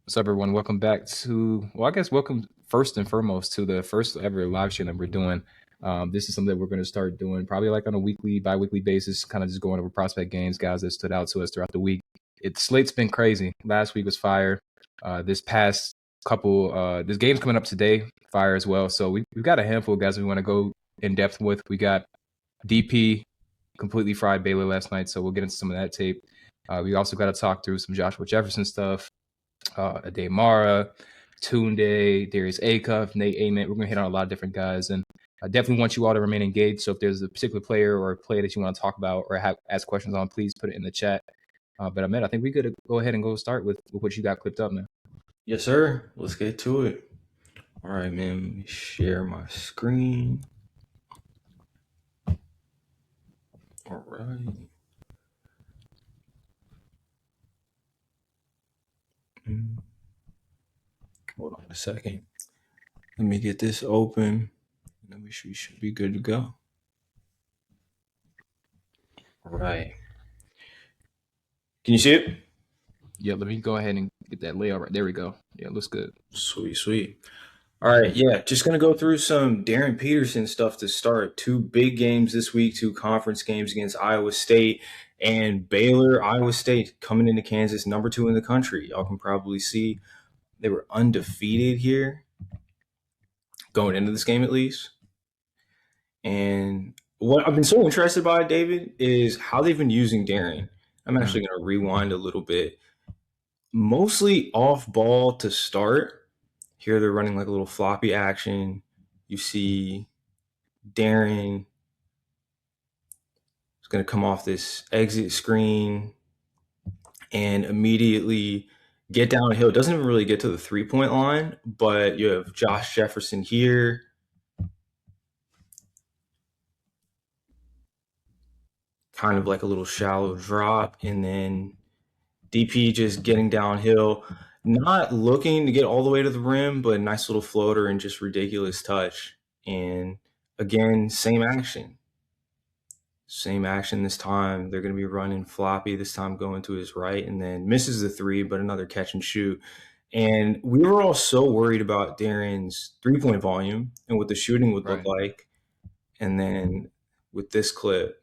What's up, everyone? Welcome back to, well, I guess welcome first and foremost to the first ever live stream that we're doing. This is something that we're going to start doing probably like on a weekly, bi-weekly basis, kind of just going over prospect games, guys that stood out to us throughout the week. Slate's been crazy. Last week was fire. This past this game's coming up today, fire as well. So we've got a handful of guys we want to go in depth with. We got DP completely fried Baylor last night, so we'll get into some of that tape. We also got to talk through some Joshua Jefferson stuff. Ademara, Tounde, there's Acuff, Nate Ament. We're going to hit on a lot of different guys. And I definitely want you all to remain engaged. So if there's a particular player or a play that you want to talk about or ask questions on, please put it in the chat. But Ahmed, I think we could go ahead and go start with what you got clipped up, man. Yes, sir. Let's get to it. All right, man. Let me share my screen. All right. Hold on a second. Let me get this open. Then we should be good to go. All right. Can you see it? Yeah, let me go ahead and get that layout right. There we go. Yeah, it looks good. Sweet. All right, yeah, just going to go through some Darryn Peterson stuff to start. 2 big games this week, 2 conference games against Iowa State and Baylor. Iowa State coming into Kansas, number 2 in the country. Y'all can probably see they were undefeated here going into this game at least. And what I've been so interested by, David, is how they've been using Darryn. I'm actually going to rewind a little bit. Mostly off ball to start. Here they're running like a little floppy action. You see Darryn is going to come off this exit screen and immediately get downhill. Doesn't even really get to the 3-point line, but you have Josh Jefferson here. Kind of like a little shallow drop, and then DP just getting downhill. Not looking to get all the way to the rim, but nice little floater and just ridiculous touch. And again, same action. Same action this time. They're going to be running floppy, this time going to his right, and then misses the 3, but another catch and shoot. And we were all so worried about Darryn's 3-point volume and what the shooting would look like. And then with this clip,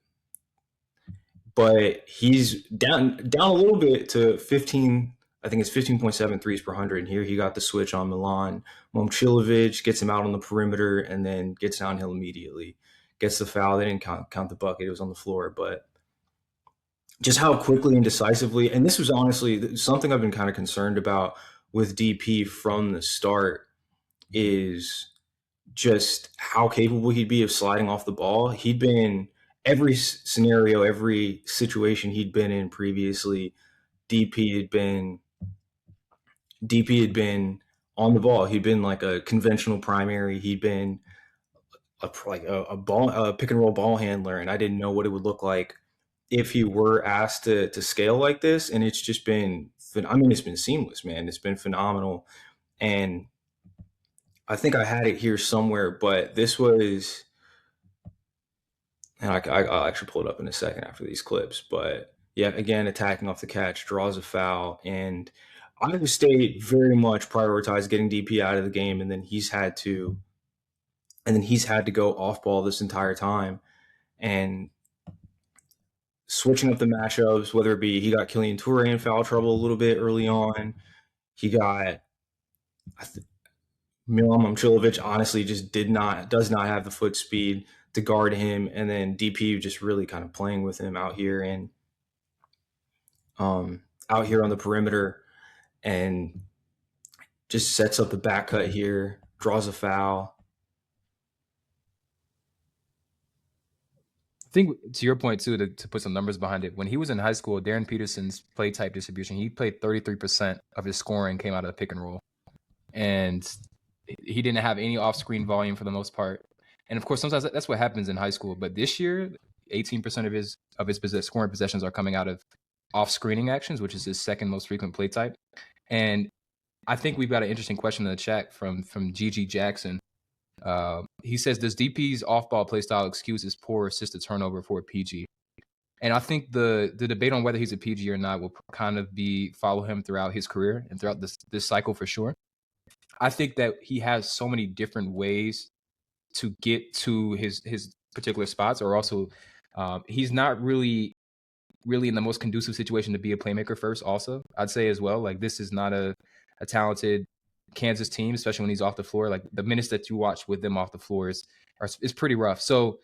but he's down a little bit to 15. I think it's 15.7 threes per 100. And here he got the switch on Milan. Momcilovic gets him out on the perimeter and then gets downhill immediately. Gets the foul. They didn't count the bucket. It was on the floor. But just how quickly and decisively, and this was honestly something I've been kind of concerned about with DP from the start, is just how capable he'd be of sliding off the ball. He'd been every scenario, every situation he'd been in previously, DP had been on the ball. He'd been like a conventional primary. He'd been a pick and roll ball handler, and I didn't know what it would look like if he were asked to scale like this. And it's just been, it's been seamless, man. It's been phenomenal. And I think I had it here somewhere, but this was, and I'll actually pull it up in a second after these clips. But yeah, again, attacking off the catch, draws a foul, and Iowa State very much prioritized getting DP out of the game, and then he's had to go off ball this entire time, and switching up the matchups, whether it be he got Killian Toure in foul trouble a little bit early on, he got Milan Momcilovic honestly just does not have the foot speed to guard him, and then DP just really kind of playing with him out here and out here on the perimeter, and just sets up the back cut here, draws a foul. I think to your point too, to put some numbers behind it, when he was in high school, Darryn Peterson's play type distribution, he played 33% of his scoring came out of the pick and roll, and he didn't have any off-screen volume for the most part. And of course, sometimes that's what happens in high school. But this year, 18% of his scoring possessions are coming out of off-screening actions, which is his second most frequent play type. And I think we've got an interesting question in the chat from GG Jackson. He says, does DP's off-ball play style excuse his poor assist to turnover for PG? And I think the debate on whether he's a PG or not will kind of be follow him throughout his career and throughout this cycle for sure. I think that he has so many different ways to get to his particular spots, or also he's not really in the most conducive situation to be a playmaker first. Also, I'd say as well, like this is not a talented Kansas team, especially when he's off the floor. Like the minutes that you watch with them off the floor is pretty rough. So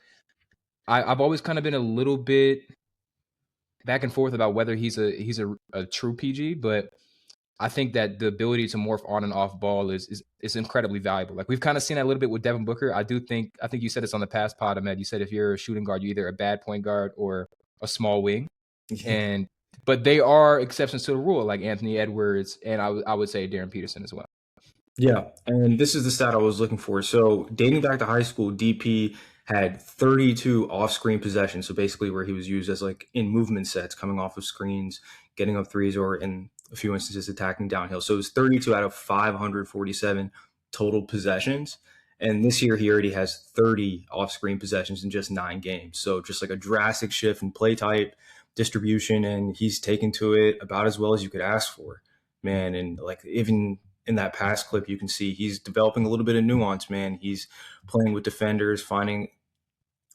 I've always kind of been a little bit back and forth about whether he's a true PG, but I think that the ability to morph on and off ball is incredibly valuable. Like we've kind of seen that a little bit with Devin Booker. I think you said this on the past pod, Ahmed. You said if you're a shooting guard, you're either a bad point guard or a small wing. Yeah. But they are exceptions to the rule, like Anthony Edwards, and I would say Darryn Peterson as well. Yeah, and this is the stat I was looking for. So dating back to high school, DP had 32 off-screen possessions. So basically where he was used as like in movement sets, coming off of screens, getting up threes, or in a few instances attacking downhill. So it was 32 out of 547 total possessions. And this year he already has 30 off-screen possessions in just 9 games. So just like a drastic shift in play type, distribution, and he's taken to it about as well as you could ask for, man. And like even in that pass clip, you can see he's developing a little bit of nuance, man. He's playing with defenders, finding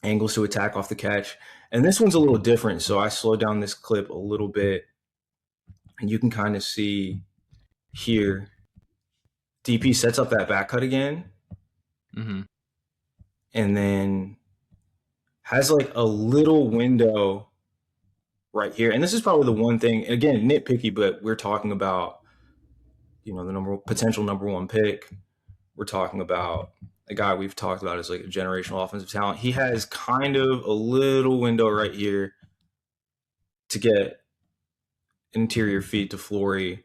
angles to attack off the catch. And this one's a little different. So I slowed down this clip a little bit, and you can kind of see here, DP sets up that back cut again, and then has like a little window right here. And this is probably the one thing, again, nitpicky, but we're talking about, you know, the potential number 1 pick. We're talking about a guy we've talked about as like a generational offensive talent. He has kind of a little window right here to get interior feed to Flory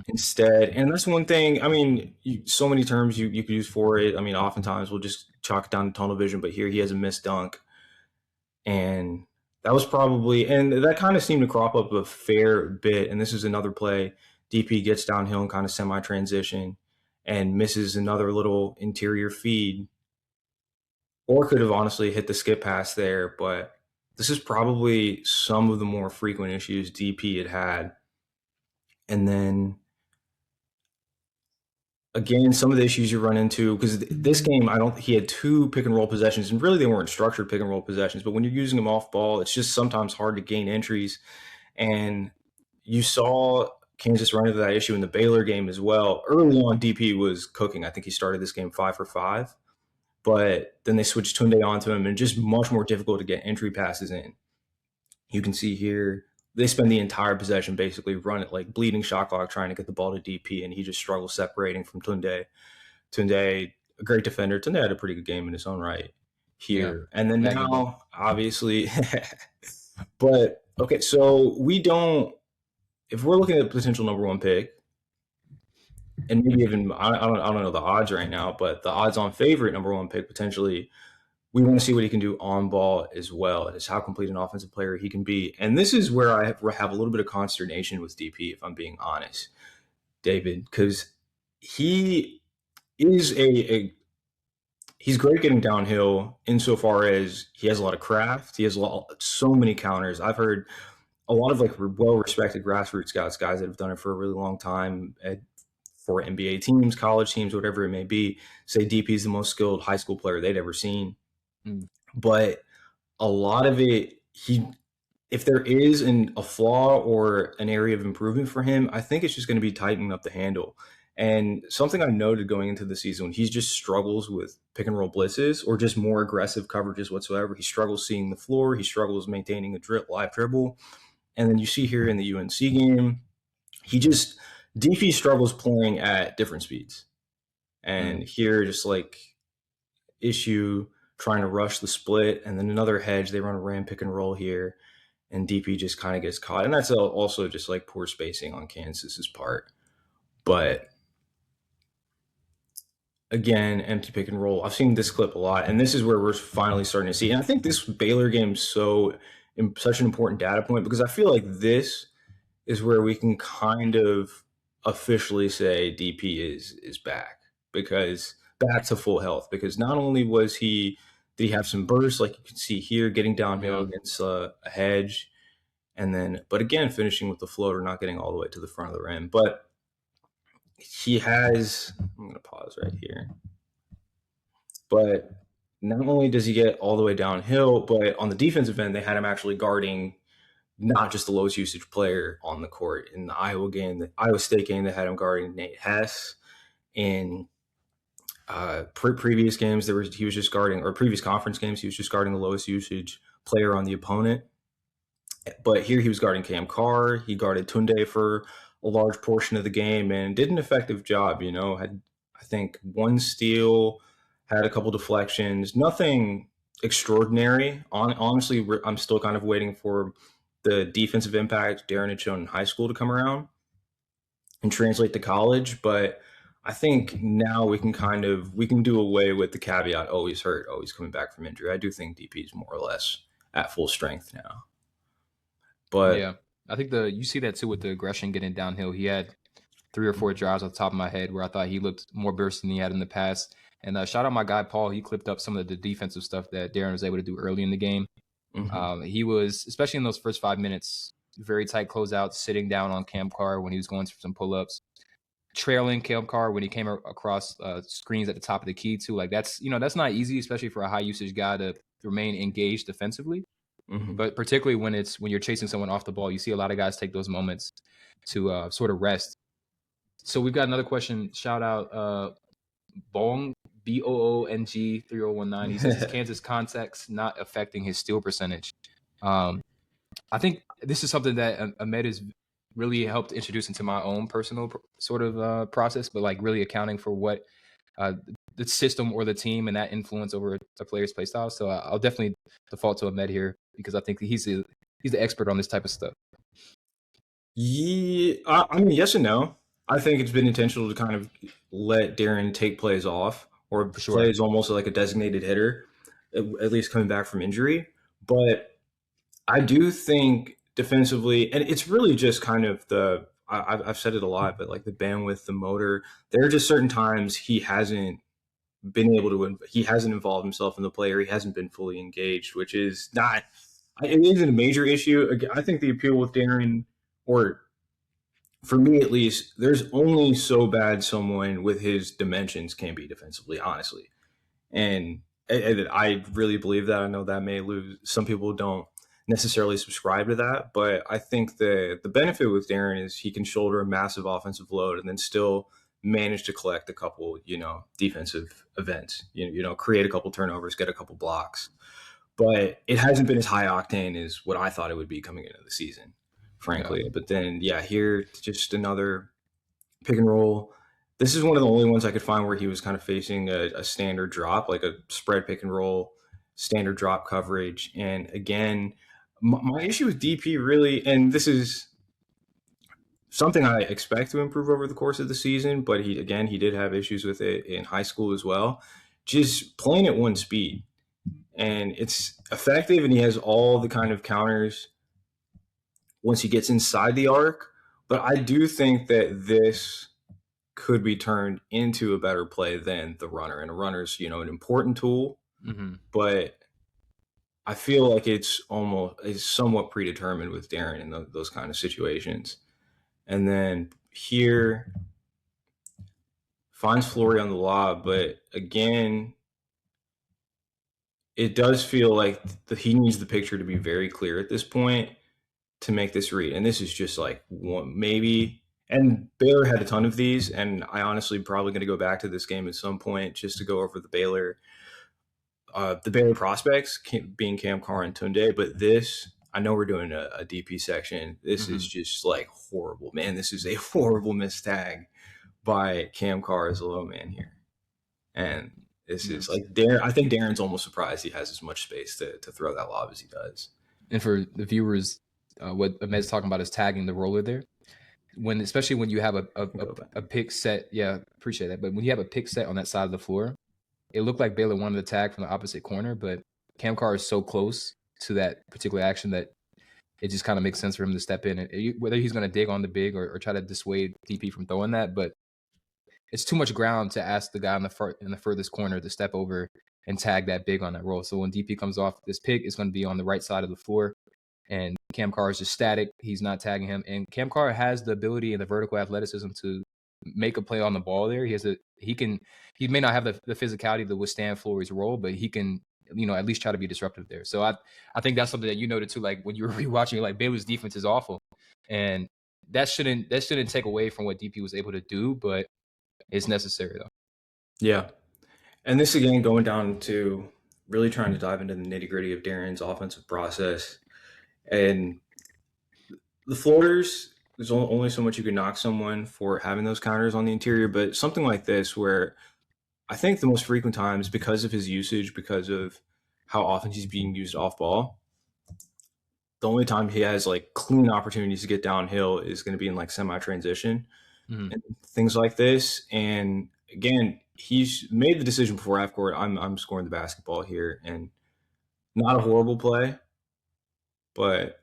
instead. And that's one thing, I mean, so many terms you could use for it. I mean, oftentimes we'll just chalk it down to tunnel vision, but here he has a missed dunk. And that was probably, and that kind of seemed to crop up a fair bit. And this is another play. DP gets downhill and kind of semi-transition and misses another little interior feed, or could have honestly hit the skip pass there. But this is probably some of the more frequent issues DP had. And then again, some of the issues you run into, because this game, he had 2 pick and roll possessions, and really they weren't structured pick and roll possessions, but when you're using them off ball, it's just sometimes hard to gain entries. And you saw Kansas run into that issue in the Baylor game as well. Early on, DP was cooking. I think he started this game 5 for 5, but then they switched Tounde onto him, and just much more difficult to get entry passes in. You can see here, they spend the entire possession basically run it like bleeding shot clock trying to get the ball to DP, and he just struggles separating from Tounde. Tounde, a great defender. Tounde had a pretty good game in his own right here. Yeah, and then now, obviously, but okay, so if we're looking at the potential number 1 pick, and maybe even, I don't know the odds right now, but the odds on favorite number 1 pick potentially, we want to see what he can do on ball as well as how complete an offensive player he can be. And this is where I have a little bit of consternation with DP, if I'm being honest, David, because he is he's great getting downhill insofar as he has a lot of craft. He has so many counters. I've heard a lot of like well-respected grassroots scouts, guys that have done it for a really long time for NBA teams, college teams, whatever it may be, say DP is the most skilled high school player they'd ever seen. But a lot of it, if there is a flaw or an area of improvement for him, I think it's just going to be tightening up the handle. And something I noted going into the season, he just struggles with pick and roll blitzes or just more aggressive coverages whatsoever. He struggles seeing the floor. He struggles maintaining a live dribble. And then you see here in the UNC game, DP struggles playing at different speeds. And here, just like issue trying to rush the split, and then another hedge, they run a ram pick and roll here, and DP just kind of gets caught. And that's also just like poor spacing on Kansas's part. But again, empty pick and roll. I've seen this clip a lot, and this is where we're finally starting to see. And I think this Baylor game is such an important data point, because I feel like this is where we can kind of officially say DP is back, because back to full health, because not only was he Did he have some bursts like you can see here, getting downhill Yeah. against a hedge, and then, but again, finishing with the floater, not getting all the way to the front of the rim. But he has, I'm going to pause right here. But not only does he get all the way downhill, but on the defensive end, they had him actually guarding not just the lowest usage player on the court. In the Iowa game, the Iowa State game, they had him guarding Nate Hess. In previous games, he was just guarding, or previous conference games, he was just guarding the lowest usage player on the opponent. But here he was guarding Cam Carr. He guarded Tounde for a large portion of the game and did an effective job. Had, I think, one steal, had a couple deflections, nothing extraordinary. Honestly, I'm still kind of waiting for the defensive impact Darryn had shown in high school to come around and translate to college. But I think now we can do away with the caveat, oh, he's hurt, oh, he's coming back from injury. I do think DP is more or less at full strength now. But yeah, I think you see that too with the aggression getting downhill. He had 3 or 4 drives off the top of my head where I thought he looked more burst than he had in the past. And shout out my guy Paul. He clipped up some of the defensive stuff that Darryn was able to do early in the game. He was, especially in those first 5 minutes, very tight closeouts, sitting down on Cam Carr when he was going for some pull-ups, trailing Cam Carr when he came across screens at the top of the key too. Like that's not easy, especially for a high usage guy to remain engaged defensively. But particularly when you're chasing someone off the ball, you see a lot of guys take those moments to sort of rest. So we've got another question. Shout out Bong Boong 3019. He says his Kansas context not affecting his steal percentage. I think this is something that Ahmed has really helped introduce into my own personal sort of process, but like really accounting for what the system or the team and that influence over a player's play style. So I'll definitely default to Ahmed here because I think he's the expert on this type of stuff. Yeah, I mean, yes and no. I think it's been intentional to kind of let Darryn take plays off or plays almost like a designated hitter, at least coming back from injury. But I do think defensively, and it's really just kind of I've said it a lot, but like the bandwidth, the motor, there are just certain times he hasn't been able to, he hasn't involved himself in the play or he hasn't been fully engaged, which is not, it isn't a major issue. I think the appeal with Darryn, or for me at least, there's only so bad someone with his dimensions can be defensively, honestly. And I really believe that. I know that may lose. Some people don't necessarily subscribe to that, but I think the benefit with Darryn is he can shoulder a massive offensive load and then still manage to collect a couple, defensive events, create a couple turnovers, get a couple blocks. But it hasn't been as high octane as what I thought it would be coming into the season, frankly. Yeah. But then, here, just another pick and roll. This is one of the only ones I could find where he was kind of facing a standard drop, like a spread pick and roll, standard drop coverage. And again, my issue with DP really, and this is something I expect to improve over the course of the season, but he did have issues with it in high school as well. Just playing at one speed. And it's effective, and he has all the kind of counters once he gets inside the arc. But I do think that this could be turned into a better play than the runner. And a runner's, an important tool, but I feel like it's somewhat predetermined with Darryn in those kind of situations. And then here finds Flory on the lob, but again, it does feel like he needs the picture to be very clear at this point to make this read. And this is just like one, maybe. And Baylor had a ton of these, and I honestly probably going to go back to this game at some point just to go over the Baylor prospects, being Cam Carr and Tounde. But this, I know we're doing a DP section. This is just like horrible, man. This is a horrible mistag by Cam Carr as a low man here. And this is like I think Darryn's almost surprised he has as much space to throw that lob as he does. And for the viewers, what Ahmed's talking about is tagging the roller there. Especially when you have a pick set, appreciate that. But when you have a pick set on that side of the floor, it looked like Baylor wanted to tag from the opposite corner, but Cam Carr is so close to that particular action that it just kind of makes sense for him to step in. And whether he's going to dig on the big or try to dissuade DP from throwing that, but it's too much ground to ask the guy in the furthest corner to step over and tag that big on that roll. So when DP comes off this pick, it's going to be on the right side of the floor. And Cam Carr is just static. He's not tagging him. And Cam Carr has the ability and the vertical athleticism to make a play on the ball there. He may not have the physicality to withstand Flory's role, but he can, at least try to be disruptive there. So I think that's something that you noted too. Like when you were rewatching, like Baylor's defense is awful. And that shouldn't take away from what DP was able to do, but it's necessary though. Yeah. And this again, going down to really trying to dive into the nitty-gritty of Darryn's offensive process. And the floaters, there's only so much you can knock someone for having those counters on the interior, but something like this where I think the most frequent times, because of his usage, because of how often he's being used off ball, the only time he has like clean opportunities to get downhill is going to be in like semi-transition and things like this. And again, he's made the decision before half court. I'm scoring the basketball here, and not a horrible play, but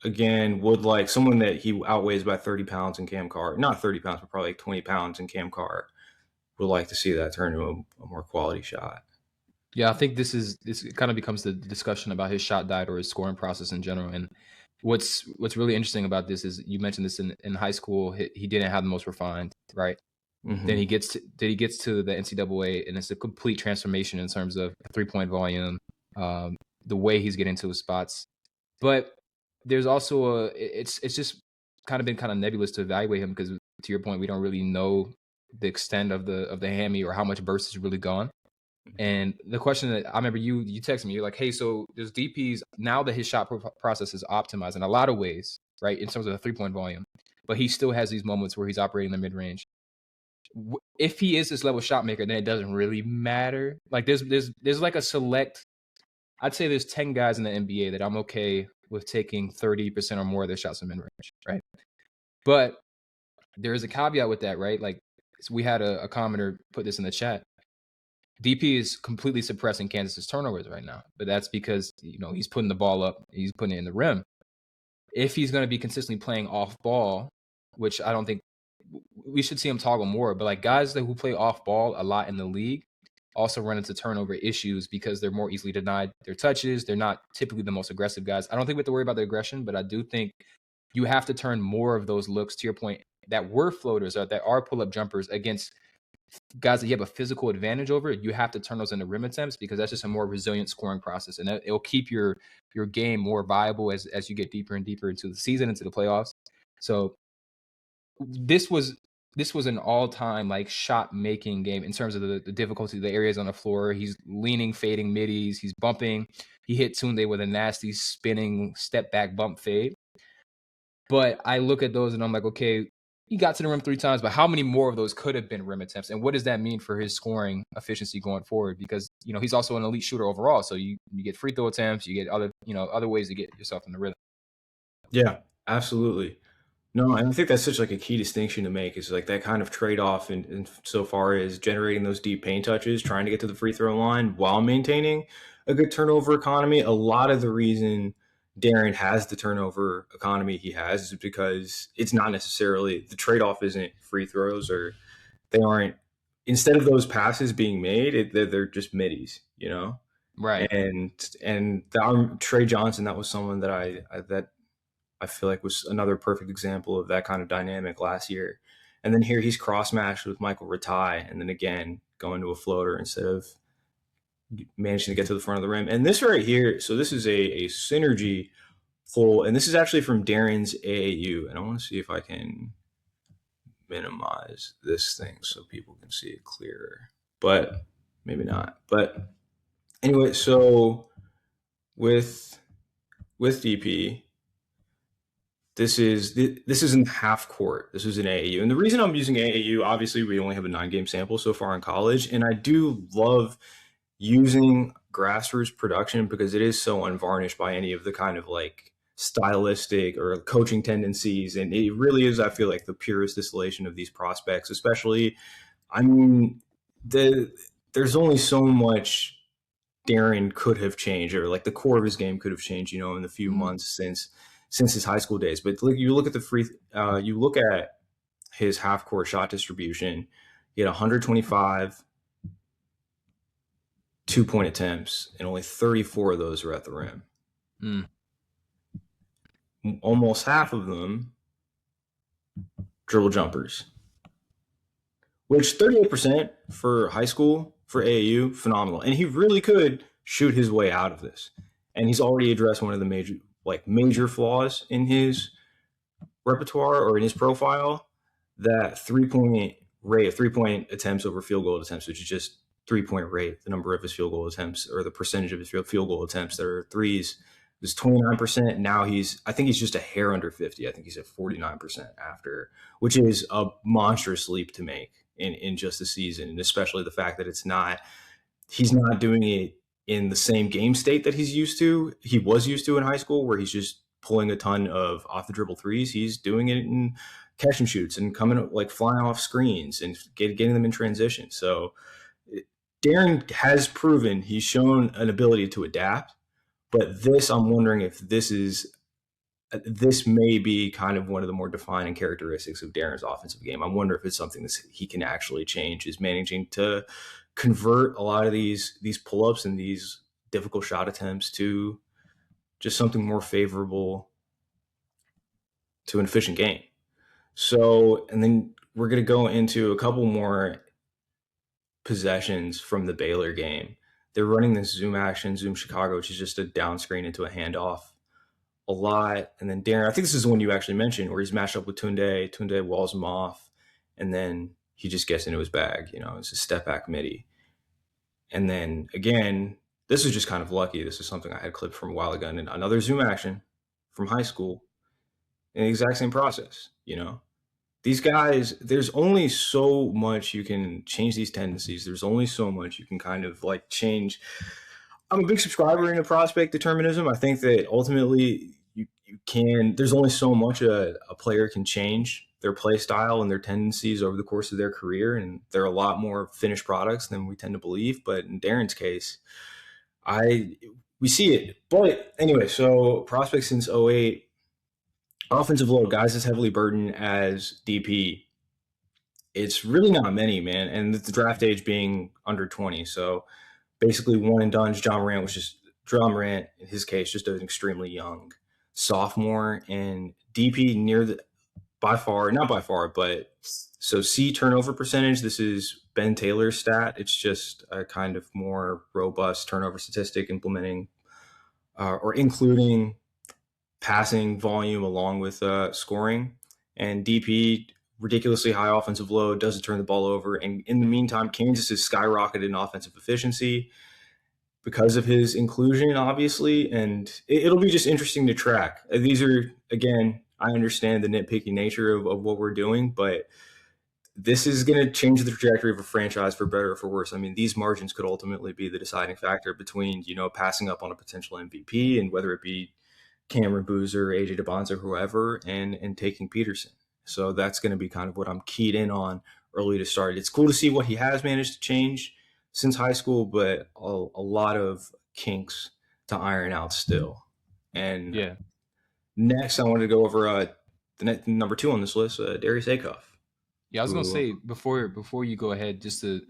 again, would like someone that he outweighs by 30 pounds in Cam Carr, not 30 pounds, but probably like 20 pounds in Cam Carr, would like to see that turn into a more quality shot. Yeah, I think this kind of becomes the discussion about his shot diet or his scoring process in general. And what's really interesting about this is you mentioned this in high school. He didn't have the most refined, right? Mm-hmm. Then he gets to the NCAA, and it's a complete transformation in terms of 3-point volume, the way he's getting to his spots. But there's also it's just kind of been kind of nebulous to evaluate him because, to your point, we don't really know the extent of the hammy or how much burst is really gone. And the question that I remember you texted me, you're like, hey, so there's DPs now that his shot process is optimized in a lot of ways, right, in terms of the 3-point volume, but he still has these moments where he's operating in the mid-range. If he is this level shot maker, then it doesn't really matter. Like there's like a select, I'd say there's 10 guys in the NBA that I'm okay with taking 30% or more of their shots in mid-range, right? But there is a caveat with that, right? Like we had a commenter put this in the chat. DP is completely suppressing Kansas's turnovers right now, but that's because he's putting the ball up, he's putting it in the rim. If he's going to be consistently playing off ball, which I don't think we should see him toggle more, but like guys who play off ball a lot in the league also run into turnover issues because they're more easily denied their touches. They're not typically the most aggressive guys. I don't think we have to worry about the aggression, but I do think you have to turn more of those looks, to your point, that were floaters or that are pull-up jumpers against guys that you have a physical advantage over. You have to turn those into rim attempts because that's just a more resilient scoring process, and it'll keep your game more viable as you get deeper and deeper into the season, into the playoffs. So this was an all-time like shot making game in terms of the difficulty, the areas on the floor. He's leaning, fading middies. He's bumping. He hit Tounde with a nasty spinning step back bump fade. But I look at those and I'm like, okay, he got to the rim 3 times, but how many more of those could have been rim attempts? And what does that mean for his scoring efficiency going forward? Because, he's also an elite shooter overall. So you get free throw attempts, you get other ways to get yourself in the rhythm. Yeah, absolutely. No, and I think that's such like a key distinction to make is like that kind of trade-off in so far as generating those deep paint touches, trying to get to the free throw line while maintaining a good turnover economy. A lot of the reason Darryn has the turnover economy he has is because it's not necessarily the trade-off isn't free throws, or they aren't, instead of those passes being made, they're just middies, Right. And Trey Johnson, that was someone that I feel like was another perfect example of that kind of dynamic last year. And then here he's cross-matched with Michael Ratai, and then again going to a floater instead of managing to get to the front of the rim. And this right here, so this is a synergy pull, and this is actually from Darryn's AAU. And I want to see if I can minimize this thing so people can see it clearer, but maybe not. But anyway, so with DP, this is in half court. This is an AAU. And the reason I'm using AAU, obviously we only have a 9-game sample so far in college, and I do love using grassroots production because it is so unvarnished by any of the kind of like stylistic or coaching tendencies. And it really is, I feel like, the purest distillation of these prospects, especially, I mean, there's only so much Darryn could have changed, or like the core of his game could have changed, in the few months since his high school days. But you look at you look at his half court shot distribution. He had 125, 2-point attempts, and only 34 of those were at the rim. Almost half of them dribble jumpers, which 38% for high school for AAU, phenomenal. And he really could shoot his way out of this. And he's already addressed one of the major flaws in his repertoire or in his profile, that 3-point rate of 3-point attempts over field goal attempts, which is just 3-point rate, the number of his field goal attempts or the percentage of his field goal attempts that are threes was 29%. Now I think he's just a hair under 50. I think he's at 49% after, which is a monstrous leap to make in just the season. And especially the fact that he's not doing it in the same game state that he was used to in high school, where he's just pulling a ton of off the dribble threes. He's doing it in catch and shoots and coming like flying off screens and getting them in transition. So Darryn has proven, he's shown an ability to adapt, but I'm wondering if this may be kind of one of the more defining characteristics of Darryn's offensive game. I wonder if it's something that he can actually change, is managing to convert a lot of these pull-ups and these difficult shot attempts to just something more favorable to an efficient game. So, and then we're going to go into a couple more possessions from the Baylor game. They're running this zoom action, zoom Chicago, which is just a down screen into a handoff a lot. And then Darryn, I think this is the one you actually mentioned, where he's matched up with Tounde. Tounde walls him off, and then he just gets into his bag. It's a step back midi. And then again, this was just kind of lucky. This is something I had clipped from a while ago, and another zoom action from high school in the exact same process. These guys, there's only so much you can change these tendencies. There's only so much you can kind of like change. I'm a big subscriber into prospect determinism. I think that ultimately there's only so much a player can change their play style and their tendencies over the course of their career. And they're a lot more finished products than we tend to believe. But in Darryn's case, we see it. But anyway, so prospects since 2008, offensive load, guys as heavily burdened as DP, it's really not many, man. And the draft age being under 20. So basically one and done. John Morant, in his case, just an extremely young sophomore, and DP so C, turnover percentage. This is Ben Taylor's stat. It's just a kind of more robust turnover statistic implementing or including passing volume along with scoring. And DP, ridiculously high offensive load, doesn't turn the ball over. And in the meantime, Kansas has skyrocketed in offensive efficiency because of his inclusion, obviously. And it'll be just interesting to track. These are, again, I understand the nitpicky nature of what we're doing, but this is going to change the trajectory of a franchise for better or for worse. I mean, these margins could ultimately be the deciding factor between, passing up on a potential MVP, and whether it be Cameron Boozer, AJ DeBonza, whoever, and taking Peterson. So that's going to be kind of what I'm keyed in on early to start. It's cool to see what he has managed to change since high school, but a lot of kinks to iron out still. And yeah, next I wanted to go over the number 2 on this list, Darius Acuff. Yeah, I was gonna say before you go ahead, just the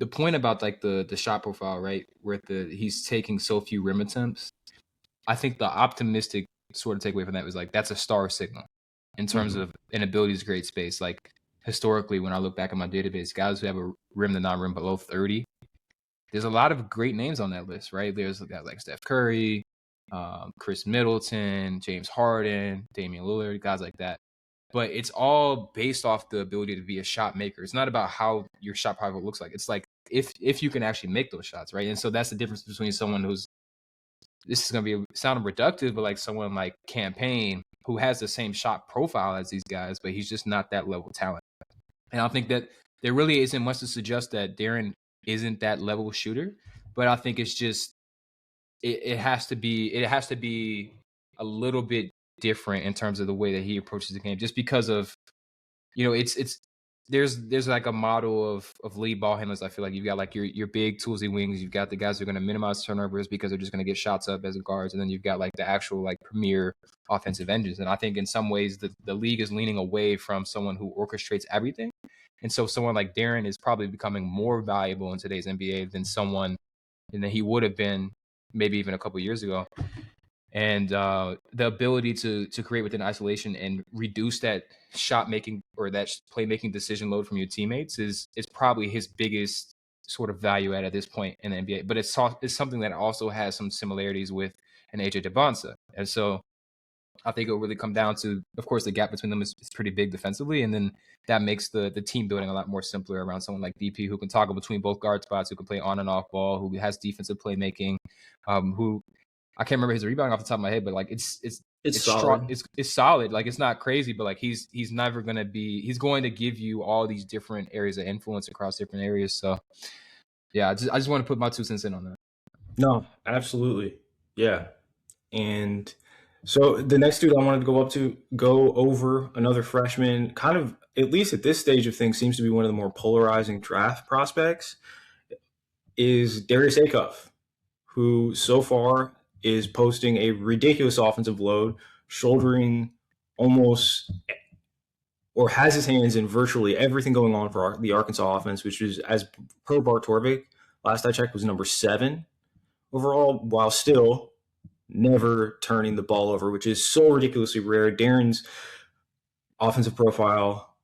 point about like the shot profile, right? Where he's taking so few rim attempts. I think the optimistic sort of takeaway from that was like that's a star signal in terms of an ability to create space. Like historically, when I look back at my database, guys who have a rim to non-rim below 30, there's a lot of great names on that list, right? There's guys like Steph Curry, Chris Middleton, James Harden, Damian Lillard, guys like that. But it's all based off the ability to be a shot maker. It's not about how your shot profile looks like. It's like if you can actually make those shots, right? And so that's the difference between someone who's, this is going to be sounding reductive, but like someone like Campaign, who has the same shot profile as these guys, but he's just not that level of talent. And I think that there really isn't much to suggest that Darryn isn't that level shooter, but I think it's just it has to be a little bit different in terms of the way that he approaches the game, just because of, it's there's like a model of lead ball handlers. I feel like you've got like your big toolsy wings, you've got the guys who are going to minimize turnovers because they're just going to get shots up as guards, and then you've got like the actual like premier offensive engines. And I think in some ways the league is leaning away from someone who orchestrates everything. And so someone like Darryn is probably becoming more valuable in today's NBA than someone than he would have been maybe even a couple years ago. And the ability to create within isolation and reduce that shot making or that playmaking decision load from your teammates is probably his biggest sort of value at this point in the NBA. But it's something that also has some similarities with an AJ Debonsa. And so I think it'll really come down to, of course, the gap between them is pretty big defensively, and then that makes the team building a lot more simpler around someone like DP who can toggle between both guard spots, who can play on and off ball, who has defensive playmaking, who I can't remember his rebounding off the top of my head, but like it's solid. Strong. It's solid. Like it's not crazy, but like he's never gonna be. He's going to give you all these different areas of influence across different areas. So yeah, I just want to put my 2 cents in on that. No, absolutely, yeah. And so the next dude I wanted to go over, another freshman, kind of at least at this stage of things seems to be one of the more polarizing draft prospects, is Darius Acuff, who so far is posting a ridiculous offensive load, shouldering almost or has his hands in virtually everything going on for the Arkansas offense, which is, as per Bart Torvik, last I checked, was number 7 overall, while still never turning the ball over, which is so ridiculously rare. Darryn's offensive profile,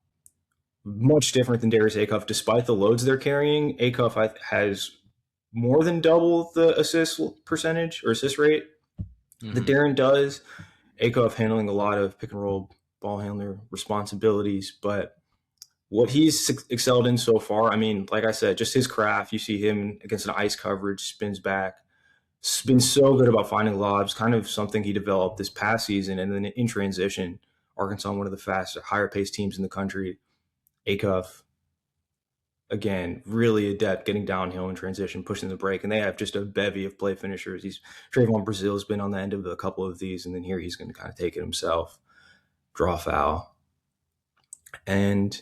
much different than Darius Acuff, despite the loads they're carrying. Acuff has more than double the assist percentage or assist rate that Darryn does. Acuff handling a lot of pick and roll ball handler responsibilities, but what he's excelled in so far, I mean, like I said, just his craft. You see him against an ice coverage, spins back. It's been so good about finding lobs, kind of something he developed this past season. And then in transition, Arkansas, one of the faster, higher paced teams in the country. Acuff, again, really adept getting downhill in transition, pushing the break. And they have just a bevy of play finishers. Trayvon Brazil's been on the end of a couple of these, and then here he's going to kind of take it himself, draw foul. And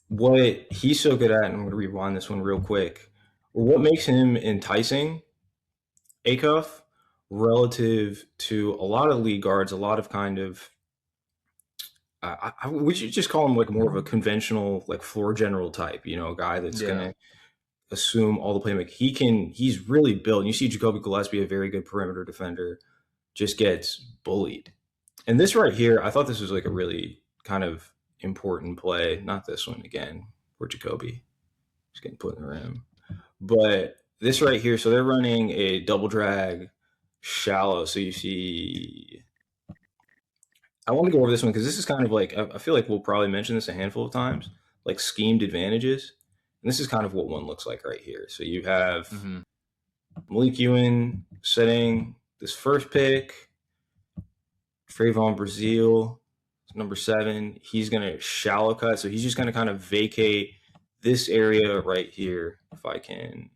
what he's so good at, and I'm going to rewind this one real quick, or what makes him enticing, Acuff, relative to a lot of league guards, a lot of kind of, would you just call him like more of a conventional, like floor general type, a guy that's going to assume all the playmaking. He's really built. And you see Jacoby Gillespie, a very good perimeter defender, just gets bullied. And this right here, I thought this was like a really kind of important play. Not this one again, where Jacoby is getting put in the rim. But this right here, so they're running a double drag shallow. So you see, I want to go over this one because this is kind of like, I feel like we'll probably mention this a handful of times, like schemed advantages. And this is kind of what one looks like right here. So you have Malik Ewan setting this first pick, Trayvon Brazil, number 7. He's going to shallow cut. So he's just going to kind of vacate this area right here, if I can.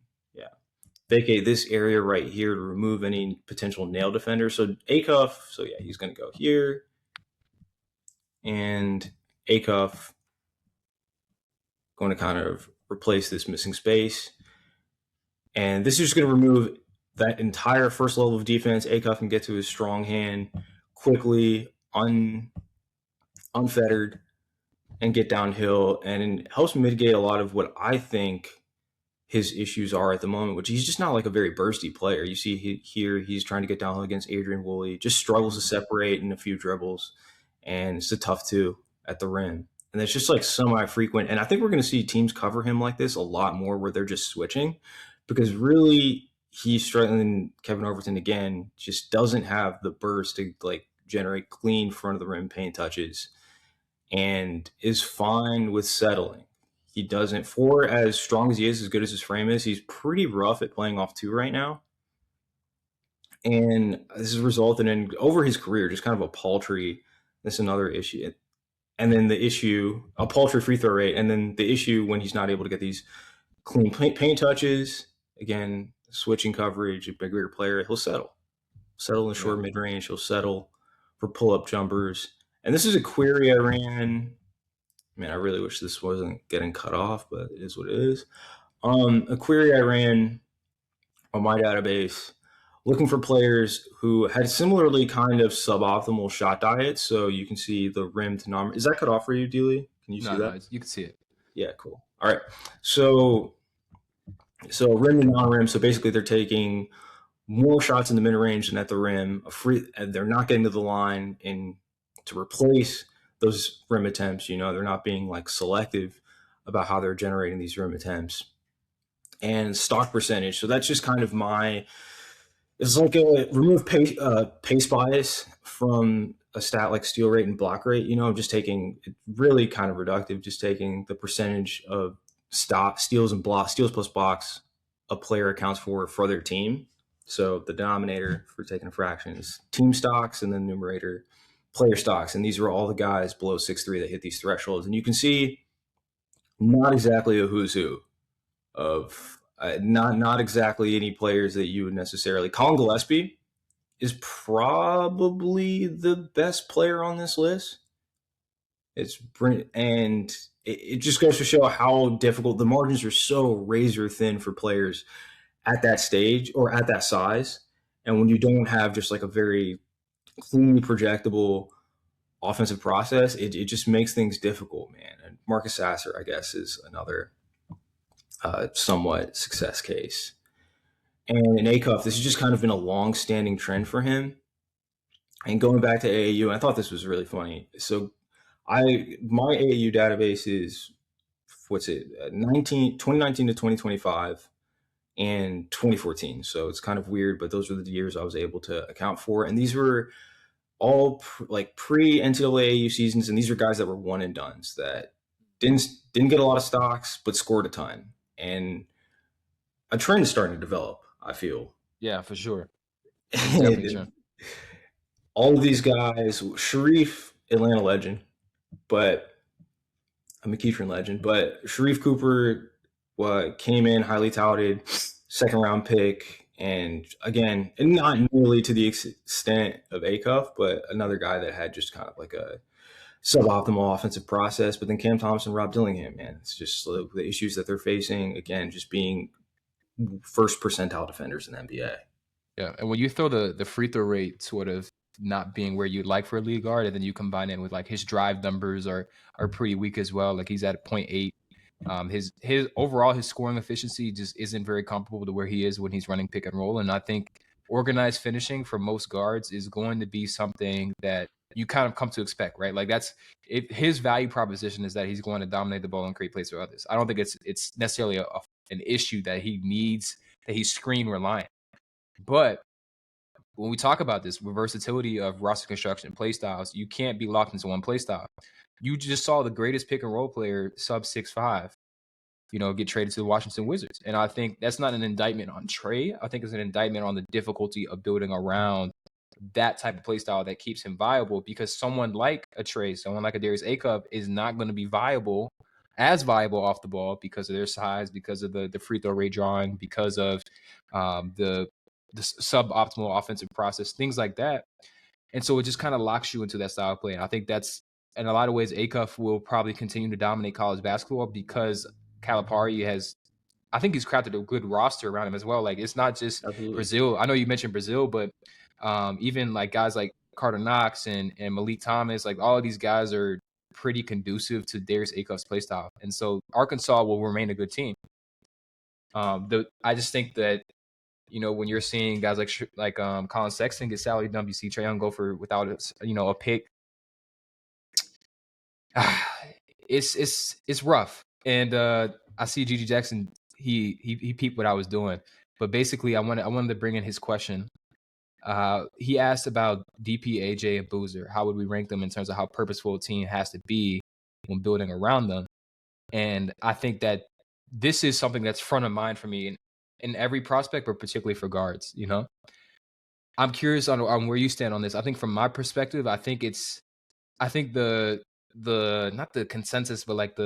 Vacate this area right here to remove any potential nail defender. So Acuff, he's going to go here. And Acuff going to kind of replace this missing space. And this is just going to remove that entire first level of defense. Acuff can get to his strong hand quickly, unfettered, and get downhill. And it helps mitigate a lot of what I think his issues are at the moment, which he's just not like a very bursty player. You see here, he's trying to get downhill against Adrian Woolley, just struggles to separate in a few dribbles, and it's a tough 2 at the rim. And it's just like semi-frequent. And I think we're going to see teams cover him like this a lot more, where they're just switching, because really he's struggling. Kevin Overton, again, just doesn't have the burst to like generate clean front of the rim paint touches, and is fine with settling. He doesn't, for as strong as he is, as good as his frame is, he's pretty rough at playing off 2 right now. And this has resulted in, over his career, just kind of a paltry, that's another issue. And then the issue, a paltry free throw rate. And then the issue when he's not able to get these clean paint touches, again, switching coverage, a bigger player, he'll settle. Settle in short mid-range. He'll settle for pull-up jumpers. And this is a query I ran. Man, I really wish this wasn't getting cut off, but it is what it is. A query I ran on my database looking for players who had similarly kind of suboptimal shot diets. So you can see the rim to non. Is that cut off for you, Dlee? Can you see that? No, you can see it. Yeah, cool. All right. So So rim to non-rim. So basically, they're taking more shots in the mid-range than at the rim. They're not getting to the line, and to replace those rim attempts, they're not being like selective about how they're generating these rim attempts and stock percentage. So that's just kind of it's like a remove pace bias from a stat like steal rate and block rate. Just taking really kind of reductive, just taking the percentage of steals plus blocks a player accounts for their team. So the denominator for taking a fraction is team stocks, and then the numerator player stocks. And these are all the guys below 6'3" that hit these thresholds. And you can see not exactly a who's who of not exactly any players that you would necessarily. Colin Gillespie is probably the best player on this list. And it just goes to show how difficult the margins are. So razor thin for players at that stage or at that size, and when you don't have just like a very cleanly projectable offensive process, it just makes things difficult, man. And Marcus Sasser, I guess, is another somewhat success case. And in Acuff, this has just kind of been a long-standing trend for him. And going back to AAU, and I thought this was really funny. So my AAU database is, 2019 to 2025 and 2014. So it's kind of weird, but those were the years I was able to account for. And these were all pre-NCAA seasons, and these are guys that were one and dones that didn't get a lot of stocks, but scored a ton. And a trend is starting to develop, I feel. Yeah, for sure. It's definitely true. All of these guys, Sharif, Atlanta legend, but a McEachern legend, but Sharif Cooper came in highly touted, second round pick, and again, not nearly to the extent of Acuff, but another guy that had just kind of like a suboptimal offensive process. But then Cam Thompson, Rob Dillingham, man, it's just the issues that they're facing. Again, just being first percentile defenders in the NBA. Yeah, and when you throw the free throw rate sort of not being where you'd like for a league guard, and then you combine it with like his drive numbers are pretty weak as well. Like he's at 0.8. His overall his scoring efficiency just isn't very comparable to where he is when he's running pick and roll. And I think organized finishing for most guards is going to be something that you kind of come to expect, right? Like his value proposition is that he's going to dominate the ball and create plays for others. I don't think it's necessarily an issue that he's screen reliant. But when we talk about this versatility of roster construction play styles, you can't be locked into one play style. You just saw the greatest pick and roll player, sub 6'5", get traded to the Washington Wizards. And I think that's not an indictment on Trey. I think it's an indictment on the difficulty of building around that type of play style that keeps him viable, because someone like a Trey, someone like a Darius Acuff is not going to be as viable off the ball because of their size, because of the free throw rate drawing, because of the suboptimal offensive process, things like that. And so it just kind of locks you into that style of play. And I think that's, in a lot of ways, Acuff will probably continue to dominate college basketball because Calipari I think he's crafted a good roster around him as well. Like, it's not just Absolutely. Brazil. I know you mentioned Brazil, but even like guys like Carter Knox and Malik Thomas, like all of these guys are pretty conducive to Darius Acuff's play style. And so Arkansas will remain a good team. I just think that, when you're seeing guys like Colin Sexton get salary dump, you see Trae Young go for without a pick. It's rough. And I see Gigi Jackson. He peeped what I was doing, but basically I wanted to bring in his question. He asked about DP, AJ, and Boozer. How would we rank them in terms of how purposeful a team has to be when building around them? And I think that this is something that's front of mind for me in every prospect, but particularly for guards. I'm curious on where you stand on this. I think from my perspective, I think the not the consensus, but like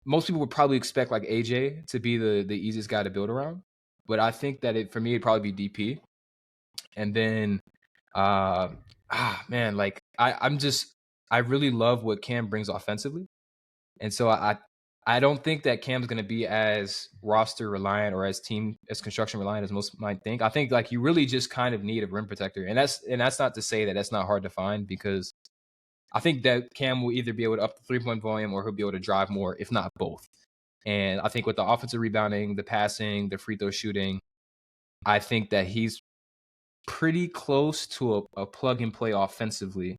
most people would probably expect like AJ to be the easiest guy to build around. But I think that for me, it'd probably be DP. And then, man, like I really love what Cam brings offensively. And so I don't think that Cam's going to be as roster reliant or as construction reliant as most might think. I think like you really just kind of need a rim protector. And that's not to say that that's not hard to find, because I think that Cam will either be able to up the 3-point volume or he'll be able to drive more, if not both. And I think with the offensive rebounding, the passing, the free throw shooting, I think that he's pretty close to a plug and play offensively,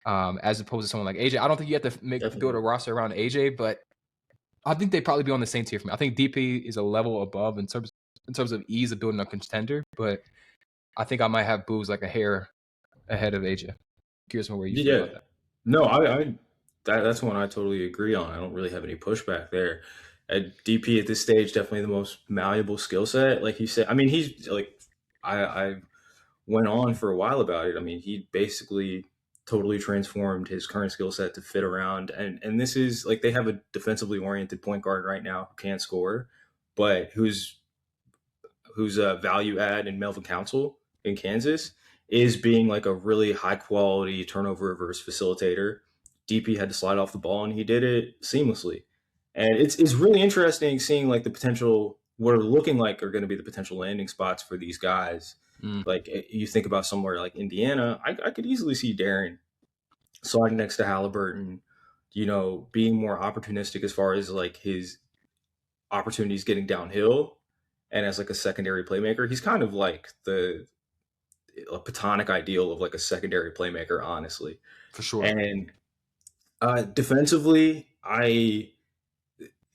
as opposed to someone like AJ. I don't think you have to build a roster around AJ, but I think they'd probably be on the same tier for me. I think DP is a level above in terms of ease of building a contender, but I think I might have Booz like a hair ahead of AJ. Curious on where you feel about that. No, that's one I totally agree on. I don't really have any pushback there. DP at this stage, definitely the most malleable skill set. Like he said, I mean, he's like, I went on for a while about it. I mean, he basically totally transformed his current skill set to fit around. And this is like, they have a defensively oriented point guard right now who can't score, but who's a value add in Melvin Council in Kansas is being like a really high quality turnover reverse facilitator. DP had to slide off the ball and he did it seamlessly. And it's really interesting seeing like the potential, what are looking like are going to be the potential landing spots for these guys. Like you think about somewhere like Indiana, I could easily see Darryn sliding next to Halliburton, being more opportunistic as far as like his opportunities getting downhill. And as like a secondary playmaker, he's kind of like a platonic ideal of like a secondary playmaker, honestly. For sure. And defensively,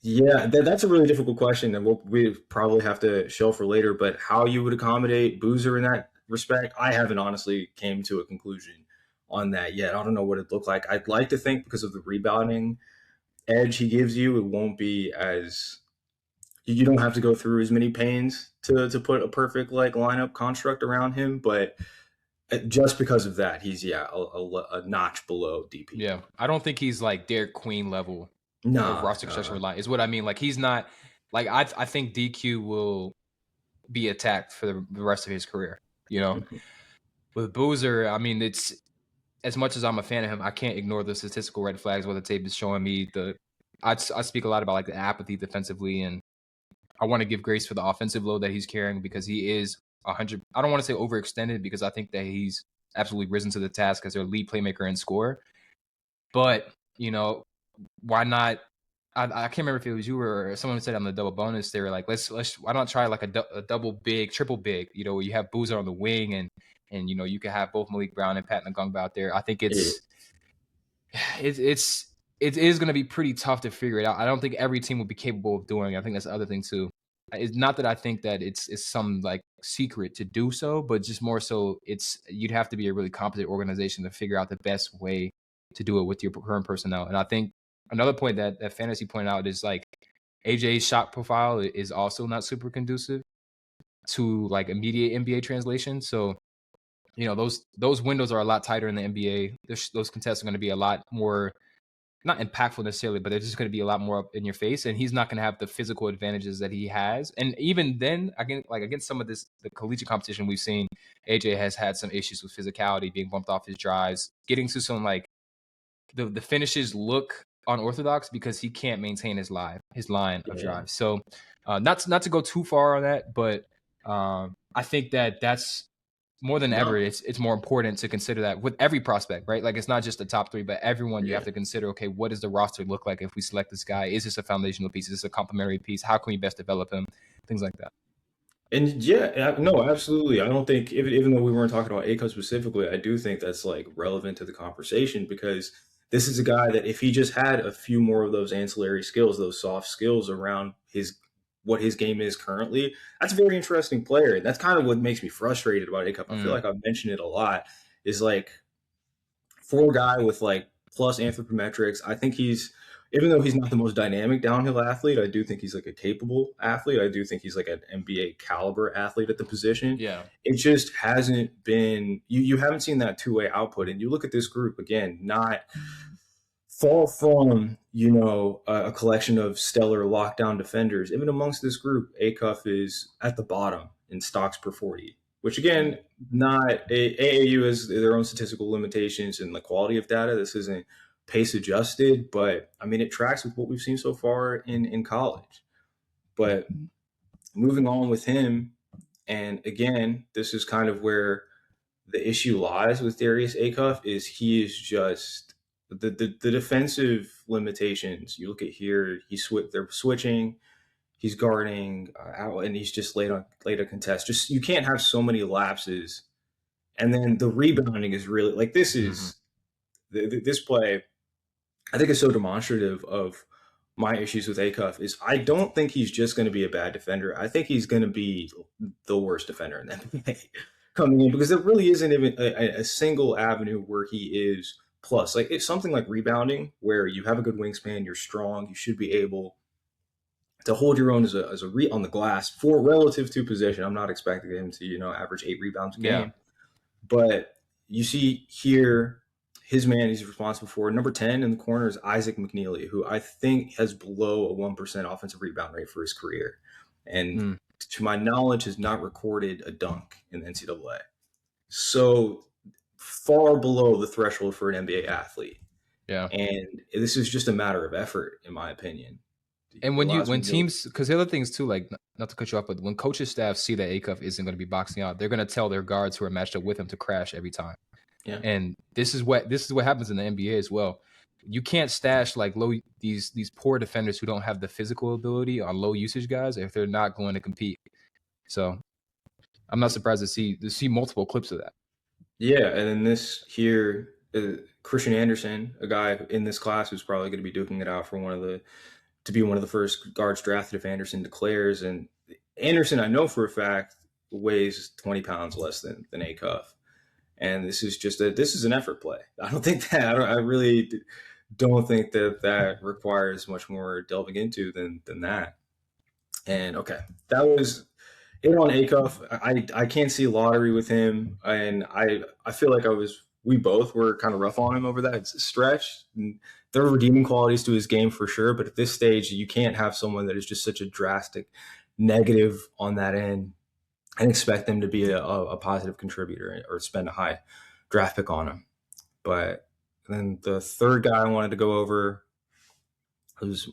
that's a really difficult question, and we probably have to show for later. But how you would accommodate Boozer in that respect, I haven't honestly came to a conclusion on that yet. I don't know what it looked like. I'd like to think because of the rebounding edge he gives you, it won't be as, you don't have to go through as many pains to put a perfect like lineup construct around him. But just because of that, he's a notch below DP. Yeah, I don't think he's like Derek Queen level of roster construction line. Is what I mean. Like he's not like I think DQ will be attacked for the rest of his career. With Boozer, I mean, it's as much as I'm a fan of him, I can't ignore the statistical red flags. What the tape is showing me, I speak a lot about like the apathy defensively, and I want to give grace for the offensive load that he's carrying because he is 100. I don't want to say overextended because I think that he's absolutely risen to the task as their lead playmaker and scorer. But why not? I can't remember if it was you or someone said on the double bonus, they were like, let's why not try like a double big, triple big, where you have Boozer on the wing and you can have both Malik Brown and Pat Ngungba out there. I think it is going to be pretty tough to figure it out. I don't think every team will be capable of doing it. I think that's the other thing too. It's not that I think that it's some like secret to do so, but just more so you'd have to be a really competent organization to figure out the best way to do it with your current personnel. And I think another point that Fantasy pointed out is like AJ's shot profile is also not super conducive to like immediate NBA translation. So, those windows are a lot tighter in the NBA. Those contests are going to be a lot more, not impactful necessarily, but they're just going to be a lot more up in your face. And he's not going to have the physical advantages that he has. And even then, again, like against some of the collegiate competition we've seen, AJ has had some issues with physicality, being bumped off his drives, getting to some like the finishes look unorthodox because he can't maintain his line of drives. So not to go too far on that, but I think that's more than ever. It's more important to consider that with every prospect, right? Like it's not just the top three, but everyone you have to consider, okay, what does the roster look like if we select this guy? Is this a foundational piece? Is this a complementary piece? How can we best develop him? Things like that. And no, absolutely. I don't think, even though we weren't talking about Acuff specifically, I do think that's like relevant to the conversation because this is a guy that if he just had a few more of those ancillary skills, those soft skills around what his game is currently, that's a very interesting player. And that's kind of what makes me frustrated about Acuff. I feel like I've mentioned it a lot, is like for a guy with like plus anthropometrics, I think even though he's not the most dynamic downhill athlete, I do think he's like a capable athlete. I do think he's like an NBA caliber athlete at the position. Yeah. It just hasn't been, you haven't seen that two-way output. And you look at this group again, not fall from, a collection of stellar lockdown defenders. Even amongst this group, Acuff is at the bottom in stocks per 40, which again, AAU has their own statistical limitations and the quality of data. This isn't pace adjusted, but I mean, it tracks with what we've seen so far in college. But moving on with him, and again, this is kind of where the issue lies with Darius Acuff, is he is just the defensive limitations. You look at here, they're switching, he's guarding out, and he's just late a contest. Just you can't have so many lapses, and then the rebounding is really like this is this play. I think is so demonstrative of my issues with Acuff is I don't think he's just going to be a bad defender. I think he's going to be the worst defender in the NBA coming in because there really isn't even a single avenue where he is plus. Like it's something like rebounding where you have a good wingspan, you're strong, you should be able to hold your own on the glass for relative to position. I'm not expecting him to average 8 rebounds a game, but you see here his man he's responsible for number 10 in the corner is Isaac McNeil, who I think has below a 1% offensive rebound rate for his career, and to my knowledge has not recorded a dunk in the NCAA. So far below the threshold for an NBA athlete. Yeah, and this is just a matter of effort, in my opinion. And when teams, because the other things too, like not to cut you off, but when coaches staff see that Acuff isn't going to be boxing out, they're going to tell their guards who are matched up with him to crash every time. Yeah. And this is what happens in the NBA as well. You can't stash like these poor defenders who don't have the physical ability on low usage guys if they're not going to compete. So I'm not surprised to see multiple clips of that. Yeah, and then this here, Christian Anderson, a guy in this class who's probably going to be duking it out for to be one of the first guards drafted if Anderson declares. And Anderson, I know for a fact, weighs 20 pounds less than Acuff. And this is an effort play. I really don't think that requires much more delving into than that. And okay, that was it on Acuff. I can't see lottery with him, and I feel like we both were kind of rough on him over that stretch. And there are redeeming qualities to his game for sure, but at this stage, you can't have someone that is just such a drastic negative on that end and expect them to be a positive contributor or spend a high draft pick on him. But then the third guy I wanted to go over was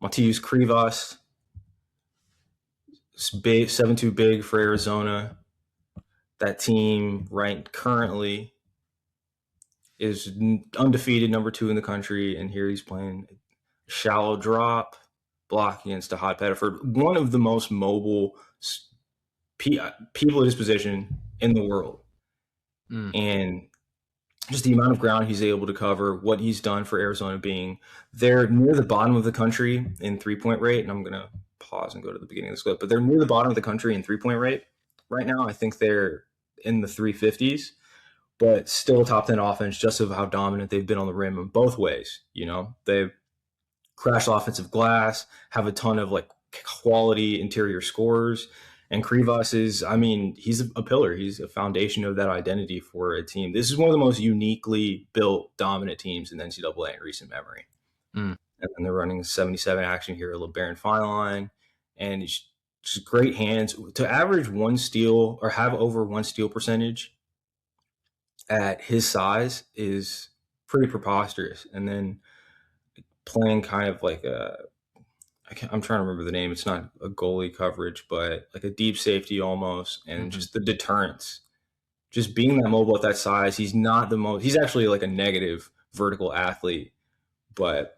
Motejus Krivas, 7'2" big for Arizona. That team right currently is undefeated, number 2 in the country, and here he's playing shallow drop, block against a hot Pettiford, one of the most mobile people at his position in the world. And just the amount of ground he's able to cover, what he's done for Arizona being they're near the bottom of the country in 3-point rate. And I'm going to pause and go to the beginning of this clip, but they're near the bottom of the country in 3-point rate right now. I think they're in the 350s, but still top 10 offense just of how dominant they've been on the rim in both ways. They've crashed offensive glass, have a ton of like quality interior scorers. And Krivas he's a pillar. He's a foundation of that identity for a team. This is one of the most uniquely built, dominant teams in the NCAA in recent memory. And then they're running 77 action here, a LeBaron fine line, and just great hands. To average 1 steal or have over 1 steal percentage at his size is pretty preposterous. And then playing kind of like I'm trying to remember the name. It's not a goalie coverage, but like a deep safety almost. And just the deterrence, just being that mobile at that size. He's not the most, he's actually like a negative vertical athlete, but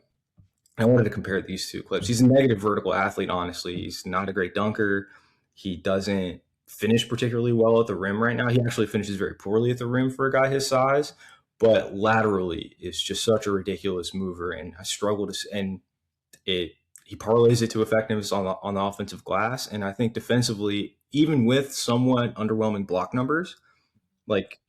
I wanted to compare these two clips. He's a negative vertical athlete. Honestly, he's not a great dunker. He doesn't finish particularly well at the rim right now. He actually finishes very poorly at the rim for a guy his size, but laterally is just such a ridiculous mover. And I struggle he parlays it to effectiveness on the offensive glass. And I think defensively, even with somewhat underwhelming block numbers, like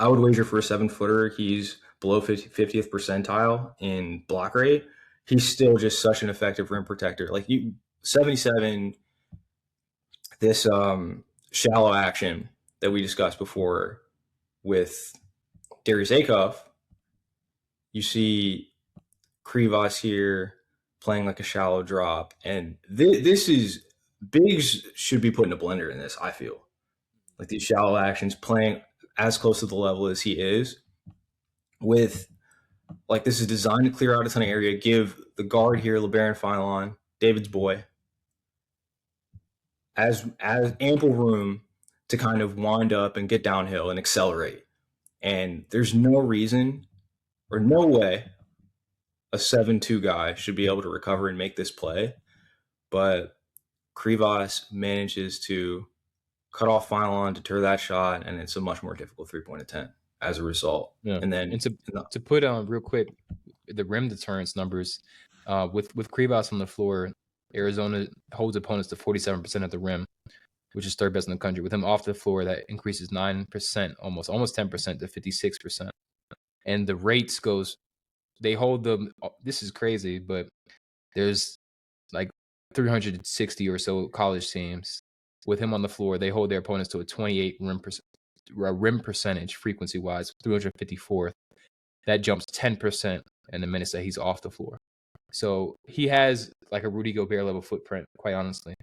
I would wager for a 7-footer, he's below 50th percentile in block rate. He's still just such an effective rim protector. Like 77, this shallow action that we discussed before with Darius Acuff, you see Krivas here playing like a shallow drop, and this is bigs should be put in a blender in this. I feel like these shallow actions playing as close to the level as he is with, like, this is designed to clear out a ton of area, give the guard here, LeBaron Philon, David's boy, as ample room to kind of wind up and get downhill and accelerate. And there's no reason or no way a 7-2 guy should be able to recover and make this play. But Krivas manages to cut off Phylon, deter that shot, and it's a much more difficult three-point attempt as a result. Yeah. And then to put on real quick the rim deterrence numbers, with Krivas on the floor, Arizona holds opponents to 47% at the rim, which is third best in the country. With him off the floor, that increases 9%, almost 10% to 56%. And the rates goes, they hold them. This is crazy, but there's like 360 or so college teams. With him on the floor, they hold their opponents to a 28 rim percentage frequency wise, 354th. That jumps 10% in the minutes that he's off the floor. So he has like a Rudy Gobert level footprint, quite honestly.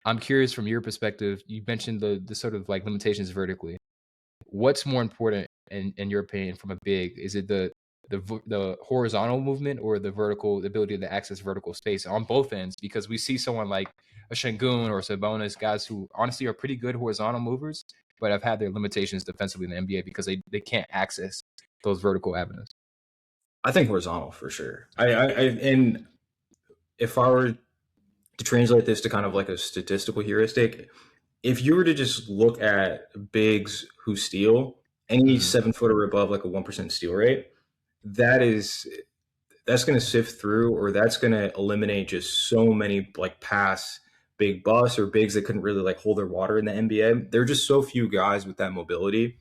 I'm curious from your perspective. You mentioned the sort of like limitations vertically. What's more important in your opinion from a big? Is it the horizontal movement or the vertical, the ability to access vertical space on both ends? Because we see someone like a Şengün or Sabonis, guys who honestly are pretty good horizontal movers, but have had their limitations defensively in the NBA because they can't access those vertical avenues. I think horizontal for sure. And if I were to translate this to kind of like a statistical heuristic, if you were to just look at bigs who steal, any 7-footer above like a 1% steal rate, that's going to sift through, or that's going to eliminate just so many like pass big busts or bigs that couldn't really like hold their water in the NBA. There are just so few guys with that mobility,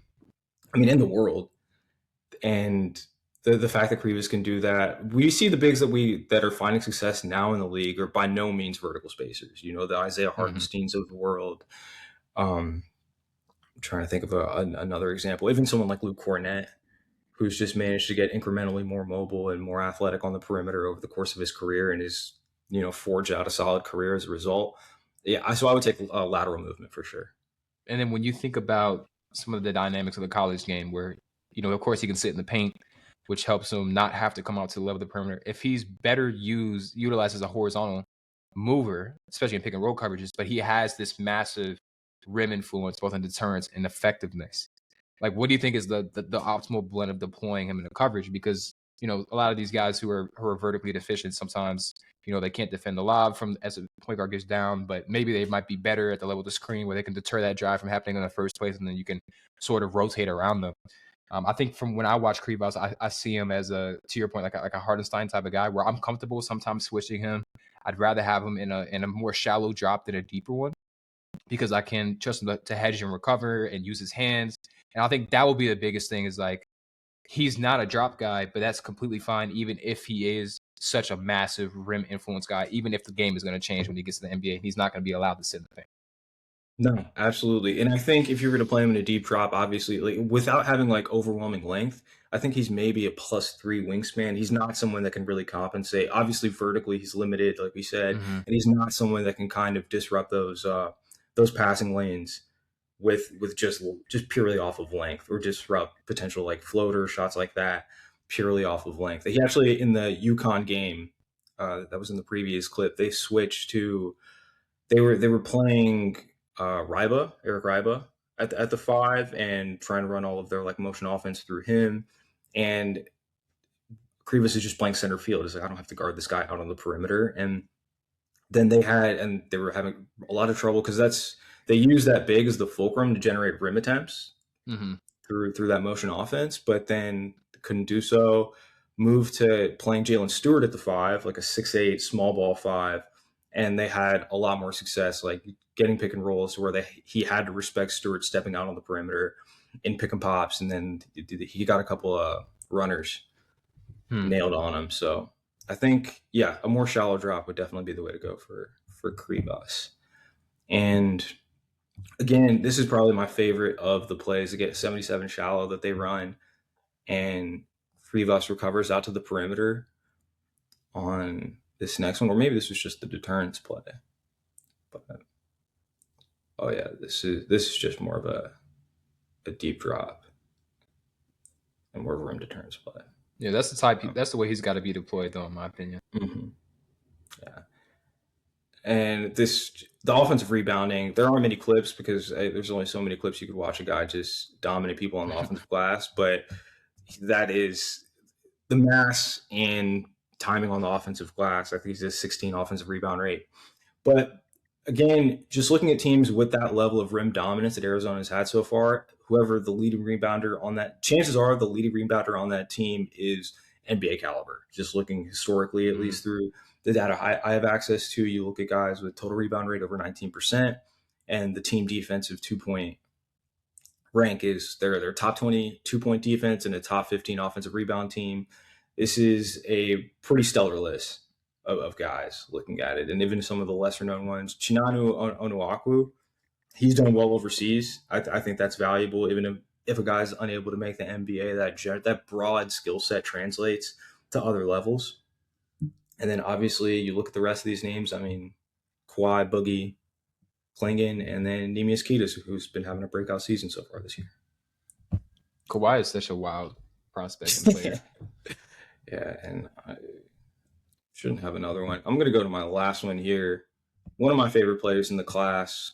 I mean, in the world. And the fact that Krivas can do that, we see the bigs that are finding success now in the league are by no means vertical spacers. You know, the Isaiah Hartensteins of the world. I'm trying to think of another example. Even someone like Luke Cornett, who's just managed to get incrementally more mobile and more athletic on the perimeter over the course of his career and is, you know, forged out a solid career as a result. Yeah, so I would take a lateral movement for sure. And then when you think about some of the dynamics of the college game where, you know, of course he can sit in the paint, which helps him not have to come out to the level of the perimeter. If he's better utilized as a horizontal mover, especially in pick and roll coverages, but he has this massive rim influence, both in deterrence and effectiveness. Like, what do you think is the optimal blend of deploying him in the coverage? Because, you know, a lot of these guys who are vertically deficient, sometimes, you know, they can't defend the lob from as a point guard gets down, but maybe they might be better at the level of the screen where they can deter that drive from happening in the first place, and then you can sort of rotate around them. I think from when I watch Krivas, I see him as to your point, like a Hartenstein type of guy where I'm comfortable sometimes switching him. I'd rather have him in a more shallow drop than a deeper one because I can trust him to hedge and recover and use his hands. And I think that will be the biggest thing is like, he's not a drop guy, but that's completely fine, even if he is such a massive rim influence guy, even if the game is going to change when he gets to the NBA, he's not going to be allowed to sit in the paint. No, absolutely. And I think if you were to play him in a deep drop, obviously, like, without having like overwhelming length, I think he's maybe a +3 wingspan. He's not someone that can really compensate. Obviously, vertically, he's limited, like we said, and he's not someone that can kind of disrupt those passing lanes with just purely off of length, or disrupt potential like floater shots like that purely off of length. He actually, in the UConn game that was in the previous clip, they switched to they were playing Eric Ryba at the 5 and trying to run all of their like motion offense through him. And Krivas is just playing center field. It's like, I don't have to guard this guy out on the perimeter. And then they were having a lot of trouble because they use that big as the fulcrum to generate rim attempts through that motion offense, but then couldn't do so. Moved to playing Jalen Stewart at the 5, like a 6'8" small ball 5. And they had a lot more success, like getting pick and rolls where he had to respect Stewart stepping out on the perimeter in pick and pops. And then he got a couple of runners nailed on him. So I think, yeah, a more shallow drop would definitely be the way to go for Krivas. And again, this is probably my favorite of the plays to get 77 shallow that they run. And Krivas recovers out to the perimeter on this next one, or maybe this was just the deterrence play. But oh yeah, this is just more of a deep drop and more of a rim deterrence play. Yeah, that's the type. That's the way he's got to be deployed, though, in my opinion. Yeah, and the offensive rebounding. There aren't many clips because there's only so many clips you could watch a guy just dominate people on the offensive glass. But that is the mass and timing on the offensive glass. I think he's a 16 offensive rebound rate. But again, just looking at teams with that level of rim dominance that Arizona has had so far, whoever the leading rebounder on that, chances are the leading rebounder on that team is NBA caliber. Just looking historically, at least through the data I have access to, you look at guys with total rebound rate over 19% and the team defensive 2-point rank is their top 20 2-point defense and a top 15 offensive rebound team. This is a pretty stellar list of guys looking at it. And even some of the lesser known ones, Chinanu Onuaku, he's done well overseas. I think that's valuable. Even if a guy's unable to make the NBA, that broad skill set translates to other levels. And then obviously you look at the rest of these names. I mean, Kawhi, Boogie, Klingon, and then Neemias Queta, who's been having a breakout season so far this year. Kawhi is such a wild prospect and player. Yeah, and I shouldn't have another one. I'm going to go to my last one here. One of my favorite players in the class,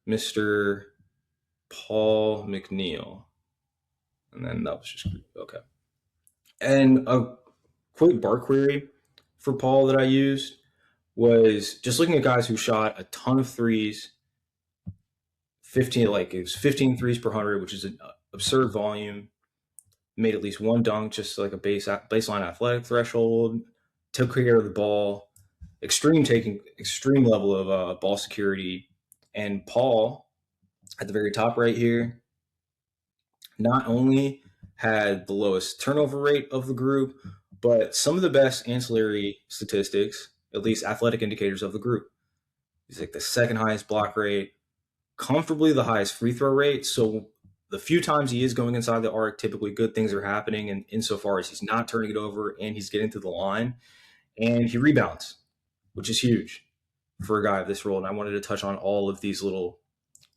Mr. Paul McNeil. And then that was just okay. And a quick bar query for Paul that I used was just looking at guys who shot a ton of threes, 15 threes per 100, which is an absurd volume, made at least one dunk, just like a baseline athletic threshold, took care of the ball, extreme level of ball security. And Paul, at the very top right here, not only had the lowest turnover rate of the group, but some of the best ancillary statistics, at least athletic indicators of the group. He's like the second highest block rate, comfortably the highest free throw rate. So the few times he is going inside the arc, typically good things are happening. And insofar as he's not turning it over and he's getting to the line, and he rebounds, which is huge for a guy of this role. And I wanted to touch on all of these little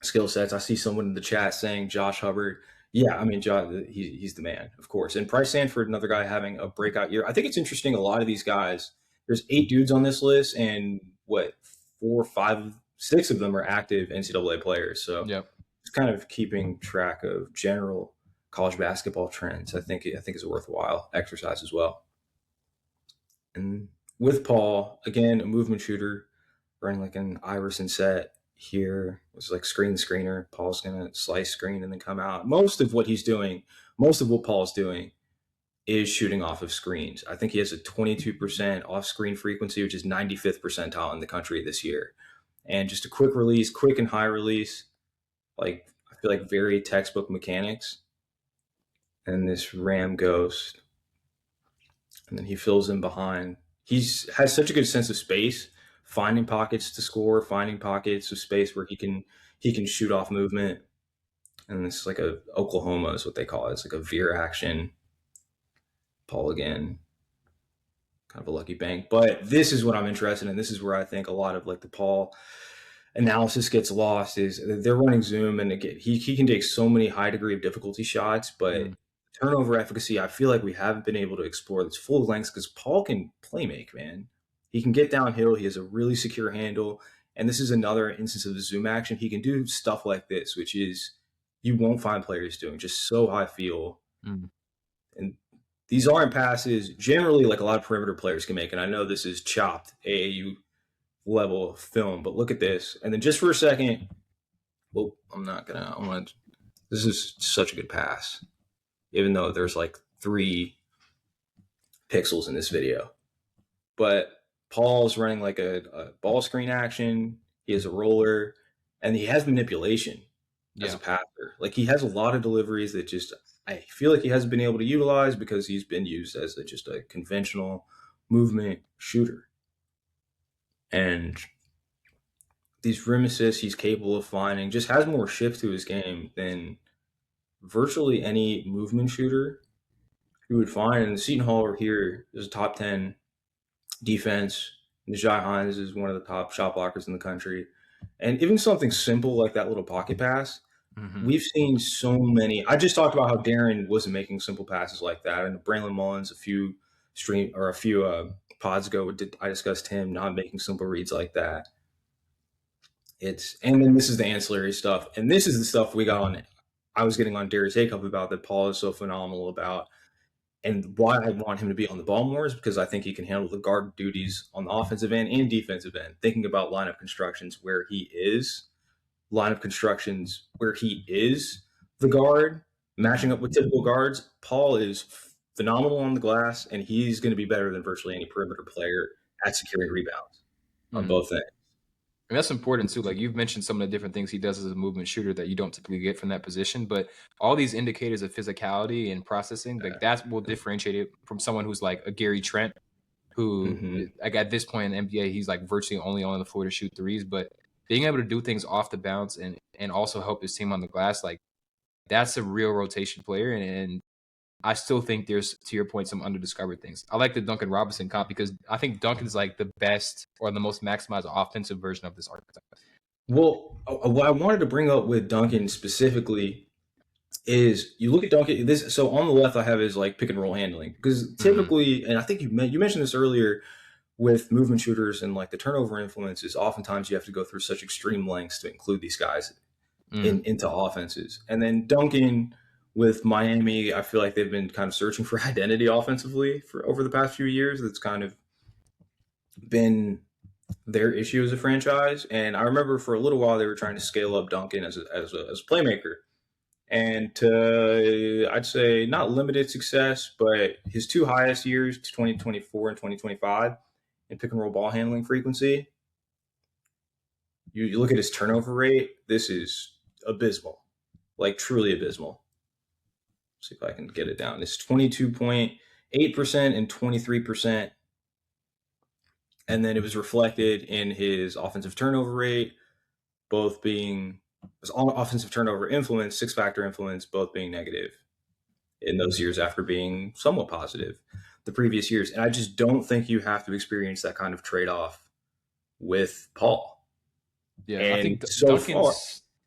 skill sets. I see someone in the chat saying Josh Hubbard. Yeah, I mean, he's the man, of course. And Price Sanford, another guy having a breakout year. I think it's interesting. A lot of these guys, there's 8 dudes on this list, and 4, 5, 6 of them are active NCAA players. So it's kind of keeping track of general college basketball trends. I think is a worthwhile exercise as well. And with Paul, again, a movement shooter, running like an Iverson set. Here was like screener. Paul's gonna slice screen and then come out. Most of what Paul's doing is shooting off of screens. I think he has a 22% off screen frequency, which is 95th percentile in the country this year. And just a quick and high release, like I feel like very textbook mechanics. And this Ram Ghost, and then he fills in behind. Has such a good sense of space, finding pockets to score, finding pockets of space where he can shoot off movement. And it's like a Oklahoma is what they call it. It's like a veer action. Paul again, kind of a lucky bank. But this is what I'm interested in. This is where I think a lot of like the Paul analysis gets lost. Is they're running zoom, and again, he can take so many high degree of difficulty shots, but turnover efficacy, I feel like we haven't been able to explore this full length because Paul can play make, man. He can get downhill. He has a really secure handle. And this is another instance of the zoom action. He can do stuff like this, which is you won't find players doing, just so high feel. And these aren't passes generally like a lot of perimeter players can make. And I know this is chopped AAU level film, but look at this. And then just for a second, this is such a good pass, even though there's like 3 pixels in this video. But Paul's running like a ball screen action. He has a roller, and he has manipulation as a passer. Like he has a lot of deliveries that just I feel like he hasn't been able to utilize because he's been used as just a conventional movement shooter. And these rim assists he's capable of finding, just has more shift to his game than virtually any movement shooter you would find. And the Seton Hall here is a top 10 defense. Najai Hines is one of the top shot blockers in the country. And even something simple like that little pocket pass, we've seen so many. I just talked about how Darryn wasn't making simple passes like that. And Braylon Mullins, a few pods ago, I discussed him not making simple reads like that. And then this is the ancillary stuff. And this is the stuff I was getting on Darius Acuff about that Paul is so phenomenal about. And why I want him to be on the ball more is because I think he can handle the guard duties on the offensive end and defensive end. Thinking about lineup constructions where he is the guard, matching up with typical guards, Paul is phenomenal on the glass, and he's going to be better than virtually any perimeter player at securing rebounds on both ends. And that's important too. Like you've mentioned some of the different things he does as a movement shooter that you don't typically get from that position, but all these indicators of physicality and processing, like that will differentiate it from someone who's like a Gary Trent, who like at this point in the NBA, he's like virtually only on the floor to shoot threes, but being able to do things off the bounce and also help his team on the glass, like that's a real rotation player. And I still think there's, to your point, some underdiscovered things. I like the Duncan Robinson comp because I think Duncan's like the best or the most maximized offensive version of this archetype. Well, what I wanted to bring up with Duncan specifically is you look at Duncan. So on the left, I have his like pick and roll handling because typically, and I think you mentioned this earlier with movement shooters and like the turnover influences. Oftentimes, you have to go through such extreme lengths to include these guys into offenses, and then Duncan. With Miami, I feel like they've been kind of searching for identity offensively for over the past few years. That's kind of been their issue as a franchise. And I remember for a little while they were trying to scale up Duncan as a playmaker. And I'd say not limited success, but his two highest years, 2024 and 2025, in pick and roll ball handling frequency. You look at his turnover rate, this is abysmal, like truly abysmal. See if I can get it down. It's 22.8% and 23%. And then it was reflected in his offensive turnover rate, both being offensive turnover influence, six-factor influence, both being negative in those years after being somewhat positive the previous years. And I just don't think you have to experience that kind of trade-off with Paul. Yeah, and I think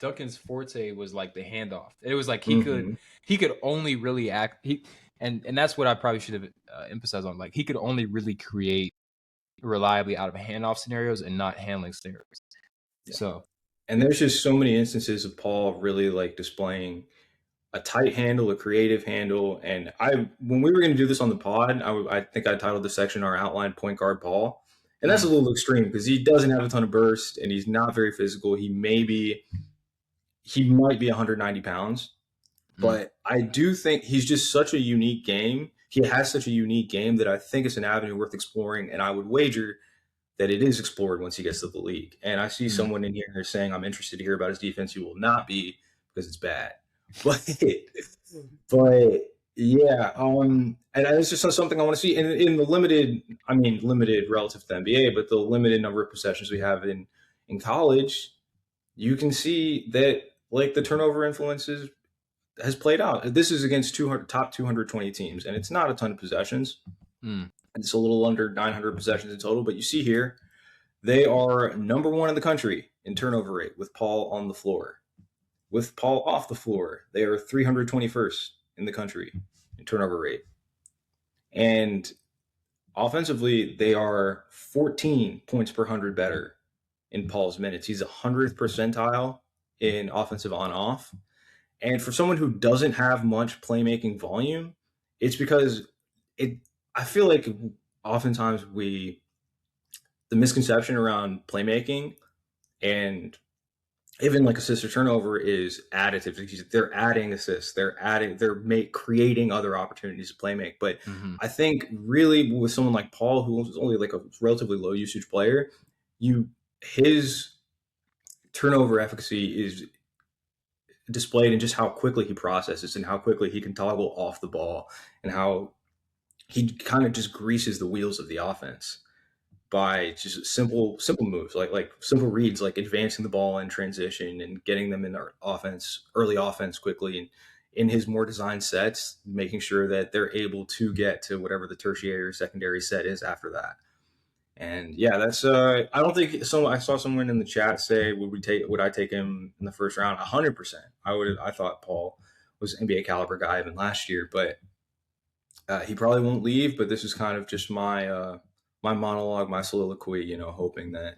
Duncan's forte was like the handoff. It was like he could only really act. And that's what I probably should have emphasized on. Like he could only really create reliably out of handoff scenarios and not handling scenarios. Yeah. So, and there's just so many instances of Paul really like displaying a tight handle, a creative handle. And when we were going to do this on the pod, I think I titled the section our outline point guard Paul. And that's a little extreme because he doesn't have a ton of burst and he's not very physical. He might be 190 pounds, but I do think he's just such a unique game. He has such a unique game that I think it's an avenue worth exploring. And I would wager that it is explored once he gets to the league. And I see someone in here saying, I'm interested to hear about his defense. You will not be because it's bad. But yeah, and it's just something I want to see in the limited relative to the NBA, but the limited number of possessions we have in college, you can see that like the turnover influences has played out. This is against top 220 teams, and it's not a ton of possessions. It's a little under 900 possessions in total, but you see here, they are number one in the country in turnover rate with Paul on the floor. With Paul off the floor, they are 321st in the country in turnover rate. And offensively, they are 14 points per 100 better in Paul's minutes. He's 100th percentile in offensive on-off. And for someone who doesn't have much playmaking volume, it's because I feel like oftentimes the misconception around playmaking and even like assist or turnover is additive. They're adding assists. They're creating other opportunities to play make. But I think really with someone like Paul, who is only like a relatively low usage player, his turnover efficacy is displayed in just how quickly he processes and how quickly he can toggle off the ball and how he kind of just greases the wheels of the offense by just simple moves, like simple reads, like advancing the ball in transition and getting them in our early offense quickly, and in his more designed sets, making sure that they're able to get to whatever the tertiary or secondary set is after that. And yeah, that's I don't think I saw someone in the chat say, would I take him in the first round? 100%. I thought Paul was an NBA caliber guy even last year, but he probably won't leave. But this is kind of just my monologue, my soliloquy, hoping that,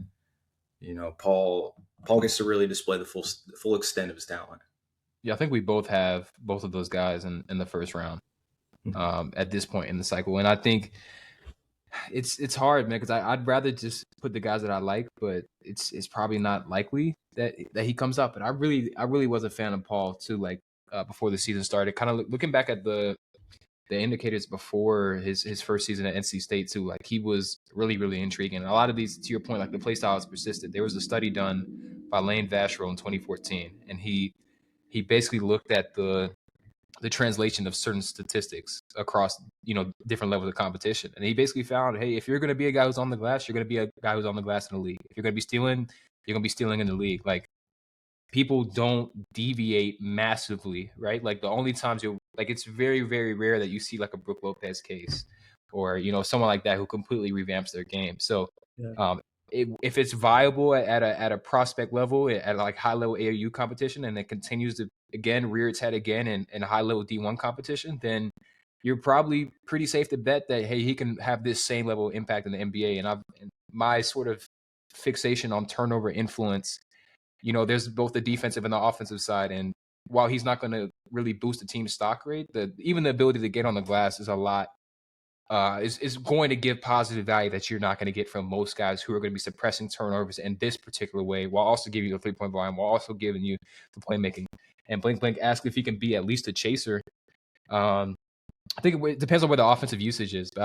Paul gets to really display the full extent of his talent. Yeah, I think we both have both of those guys in the first round. at this point in the cycle. And I think it's hard, man, because I'd rather just put the guys that I like, but it's probably not likely that he comes up. But I really was a fan of Paul too, like before the season started. Kind of looking back at the indicators before his first season at NC State too, like he was really intriguing. And a lot of these, to your point, like the play style has persisted. There was a study done by Lane Vashro in 2014, and he basically looked at the translation of certain statistics across different levels of competition, and he basically found, hey, if you're going to be a guy who's on the glass, you're going to be a guy who's on the glass in the league. If you're going to be stealing, you're going to be stealing in the league. Like, people don't deviate massively, right? Like, the only times it's very rare that you see like a Brook Lopez case, or someone like that who completely revamps their game. So if it's viable at a prospect level, at like high level AAU competition, and it continues to again rear its head again in high level D1 competition, then you're probably pretty safe to bet that, hey, he can have this same level of impact in the NBA. And my sort of fixation on turnover influence, there's both the defensive and the offensive side. And while he's not going to really boost the team's stock rate, even the ability to get on the glass is a lot. Is going to give positive value that you're not going to get from most guys who are going to be suppressing turnovers in this particular way, while also giving you the 3-point volume, while also giving you the playmaking. And Blink asked if he can be at least a chaser. I think it depends on where the offensive usage is, but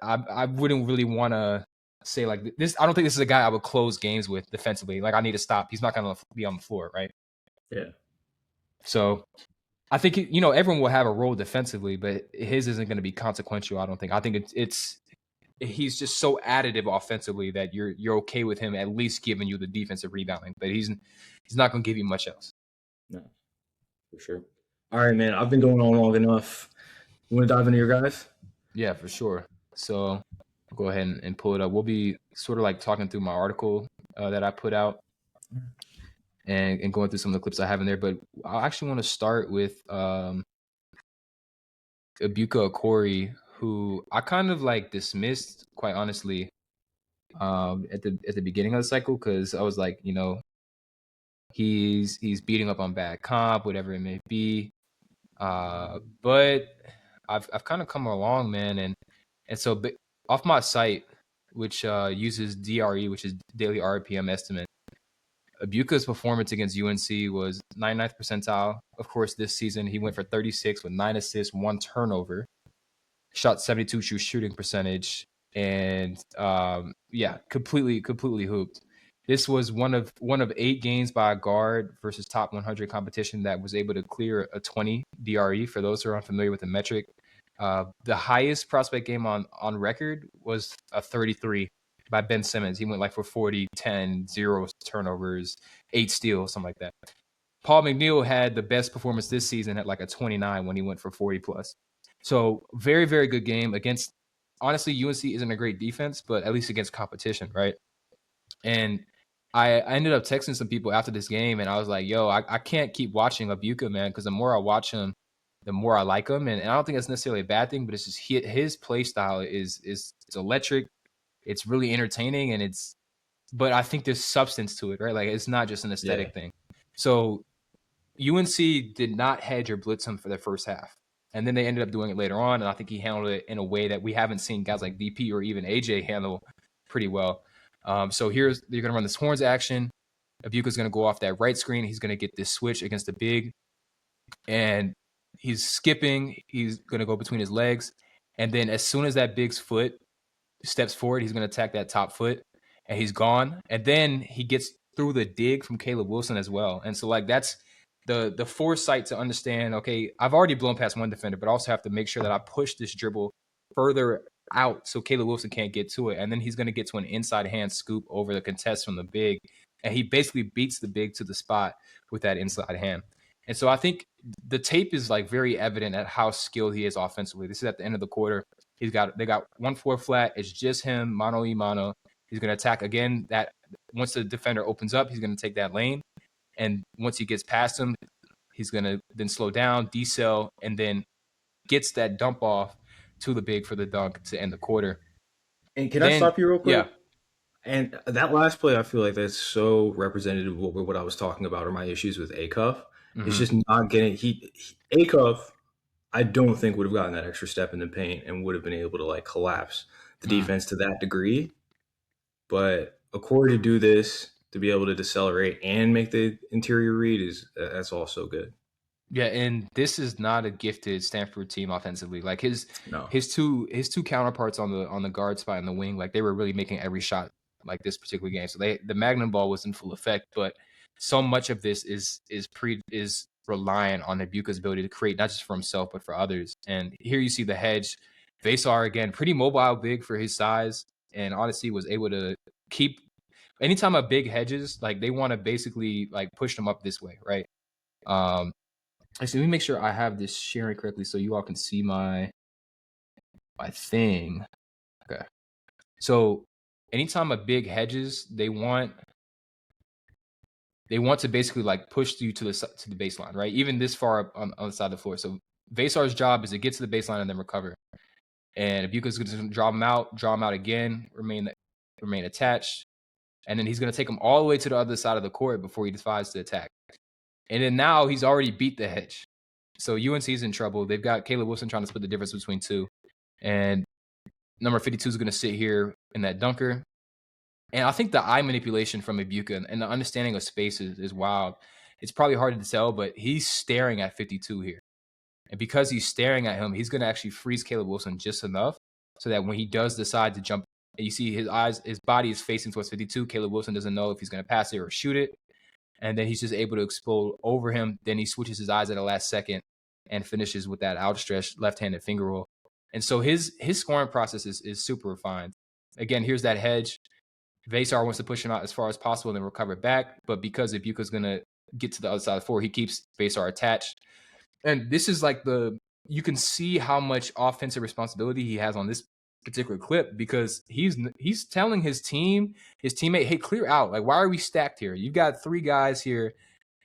I wouldn't really want to say like this. I don't think this is a guy I would close games with defensively. Like, I need to stop. He's not going to be on the floor, right? Yeah. So I think everyone will have a role defensively, but his isn't going to be consequential. I don't think. I think he's just so additive offensively that you're okay with him at least giving you the defensive rebounding, but he's not going to give you much else. No, for sure. All right, man. I've been going on long enough. You want to dive into your guys? Yeah, for sure. So I'll go ahead and pull it up. We'll be sort of like talking through my article that I put out, and going through some of the clips I have in there. But I actually want to start with Abuka Okori, who I kind of like dismissed, quite honestly, at the beginning of the cycle, because I was like, he's beating up on bad comp, whatever it may be. But I've kind of come along, man, and so off my site, which uses DRE, which is daily RPM estimate, Abuka's performance against UNC was 99th percentile. Of course, this season he went for 36 with 9 assists, 1 turnover, shot 72 true shooting percentage, and completely hooped. This was one of 8 games by a guard versus top 100 competition that was able to clear a 20 DRE. For those who are unfamiliar with the metric, the highest prospect game on record was a 33 by Ben Simmons. He went like for 40, 10, 0 turnovers, 8 steals, something like that. Paul McNeil had the best performance this season at like a 29 when he went for 40 plus. So very good game against, honestly, UNC isn't a great defense, but at least against competition, right? And I ended up texting some people after this game, and I was like, yo, I can't keep watching Abuka, man, because the more I watch him, the more I like him. And I don't think that's necessarily a bad thing, but it's just his play style is electric. It's really entertaining, but I think there's substance to it, right? Like, it's not just an aesthetic thing. So UNC did not hedge or blitz him for the first half, and then they ended up doing it later on, and I think he handled it in a way that we haven't seen guys like DP or even AJ handle pretty well. So they're going to run this horns action. Abuka's going to go off that right screen. He's going to get this switch against the big, and he's skipping. He's going to go between his legs, and then as soon as that big's foot steps forward, he's going to attack that top foot, and he's gone. And then he gets through the dig from Caleb Wilson as well. And so, like, that's the foresight to understand, okay, I've already blown past one defender, but I also have to make sure that I push this dribble further out so Caleb Wilson can't get to it. And then he's going to get to an inside hand scoop over the contest from the big. And he basically beats the big to the spot with that inside hand. And so I think the tape is like very evident at how skilled he is offensively. This is at the end of the quarter. They got 1-4 flat. It's just him, mano y mano. He's going to attack again. That once the defender opens up, he's going to take that lane. And once he gets past him, he's going to then slow down, decel, and then gets that dump off to the big for the dunk to end the quarter. And can I stop you real quick? Yeah. And that last play, I feel like that's so representative of what I was talking about, or my issues with Acuff. Mm-hmm. It's just not getting Acuff. I don't think would have gotten that extra step in the paint and would have been able to like collapse the defense to that degree. But a core to do this, to be able to decelerate and make the interior read, that's also good. Yeah, and this is not a gifted Stanford team offensively. Like his No. his two counterparts on the guard spot and the wing, like they were really making every shot like this particular game. So the Magnum ball was in full effect, but so much of this is reliant on Ibuka's ability to create not just for himself but for others. And here you see the hedge. Vesar again, pretty mobile, big for his size, and honestly was able to keep. Anytime a big hedges, like they want to basically like push them up this way, right? Actually, let me make sure I have this sharing correctly so you all can see my thing. Okay. So anytime a big hedges, they want to basically like push you to the baseline, right? Even this far up on the side of the floor. So Vesar's job is to get to the baseline and then recover. And Ibuka's going to draw him out again, remain attached, and then he's going to take him all the way to the other side of the court before he decides to attack. And then now he's already beat the hedge. So UNC's in trouble. They've got Caleb Wilson trying to split the difference between two. And number 52 is going to sit here in that dunker. And I think the eye manipulation from Ibuka and the understanding of space is wild. It's probably hard to tell, but he's staring at 52 here. And because he's staring at him, he's going to actually freeze Caleb Wilson just enough so that when he does decide to jump, and you see his body is facing towards 52. Caleb Wilson doesn't know if he's going to pass it or shoot it. And then he's just able to explode over him. Then he switches his eyes at the last second and finishes with that outstretched left-handed finger roll. And so his scoring process is super refined. Again, here's that hedge. Vesar wants to push him out as far as possible and then recover back. But because Ibuka's going to get to the other side of the floor, he keeps Vesar attached. And this is like you can see how much offensive responsibility he has on this particular clip because he's telling his teammate, hey, clear out. Like, why are we stacked here? You've got three guys here.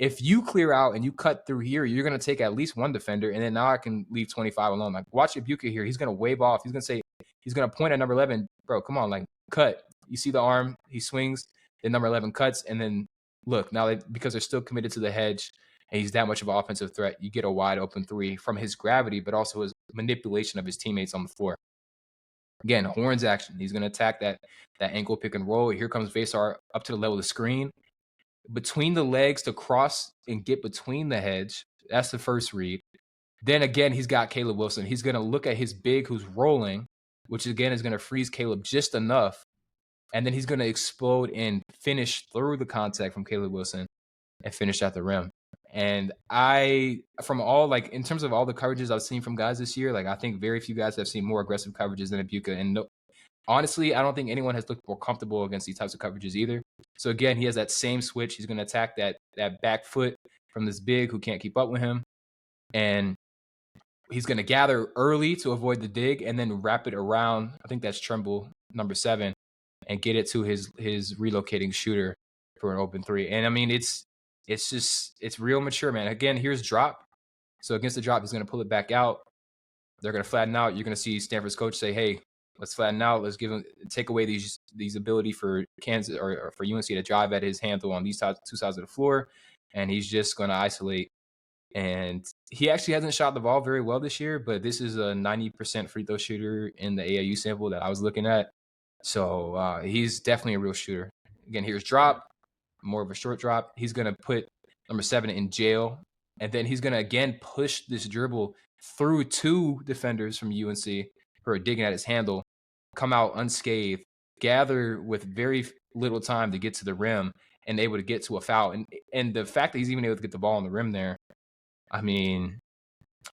If you clear out and you cut through here, you're going to take at least one defender, and then now I can leave 25 alone. Like, watch Ibuka here. He's going to wave off. He's going to say, he's going to point at number 11. Bro, come on, like, cut. You see the arm. He swings. Then number 11 cuts, and then look, now because they're still committed to the hedge, and he's that much of an offensive threat, you get a wide open three from his gravity, but also his manipulation of his teammates on the floor. Again, horns action. He's going to attack that ankle pick and roll. Here comes Vesar up to the level of the screen. Between the legs to cross and get between the hedge. That's the first read. Then again, he's got Caleb Wilson. He's going to look at his big who's rolling, which again is going to freeze Caleb just enough. And then he's going to explode and finish through the contact from Caleb Wilson and finish at the rim. And from all, like, in terms of all the coverages I've seen from guys this year, like, I think very few guys have seen more aggressive coverages than Ibuka. And honestly, I don't think anyone has looked more comfortable against these types of coverages either. So again, he has that same switch. He's going to attack that back foot from this big who can't keep up with him. And he's going to gather early to avoid the dig and then wrap it around. I think that's Trimble, number 7, and get it to his relocating shooter for an open three. And I mean, it's real mature, man. Again, here's drop. So against the drop, he's going to pull it back out. They're going to flatten out. You're going to see Stanford's coach say, hey, let's flatten out. Let's take away these ability for Kansas or for UNC to drive at his handle on these two sides of the floor. And he's just going to isolate. And he actually hasn't shot the ball very well this year, but this is a 90% free throw shooter in the AAU sample that I was looking at. So he's definitely a real shooter. Again, here's drop, more of a short drop. He's going to put number 7 in jail. And then he's going to, again, push this dribble through 2 defenders from UNC who are digging at his handle, come out unscathed, gather with very little time to get to the rim, and able to get to a foul. And the fact that he's even able to get the ball on the rim there, I mean,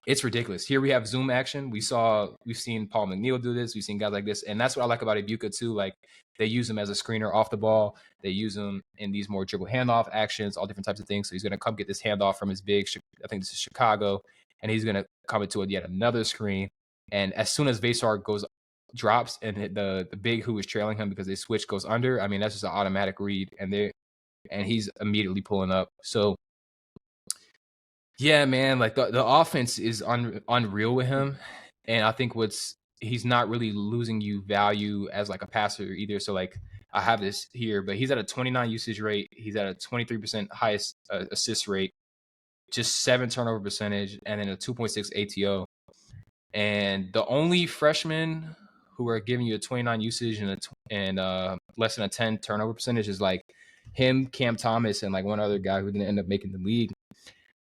it's ridiculous. Here we have zoom action. We've seen Paul McNeil do this. We've seen guys like this. And that's what I like about Ibuka too. Like, they use him as a screener off the ball. They use him in these more dribble handoff actions, all different types of things. So he's going to come get this handoff from his big, I think this is Chicago, and he's going to come into yet another screen. And as soon as Vesar drops and the big who is trailing him because they switch goes under, I mean, that's just an automatic read. And he's immediately pulling up. So yeah, man, like the offense is unreal with him. And I think he's not really losing you value as like a passer either. So like I have this here, but he's at a 29 usage rate. He's at a 23% highest assist rate, just 7 turnover percentage, and then a 2.6 ATO. And the only freshmen who are giving you a 29 usage and less than a 10 turnover percentage is like him, Cam Thomas, and like one other guy who didn't end up making the league.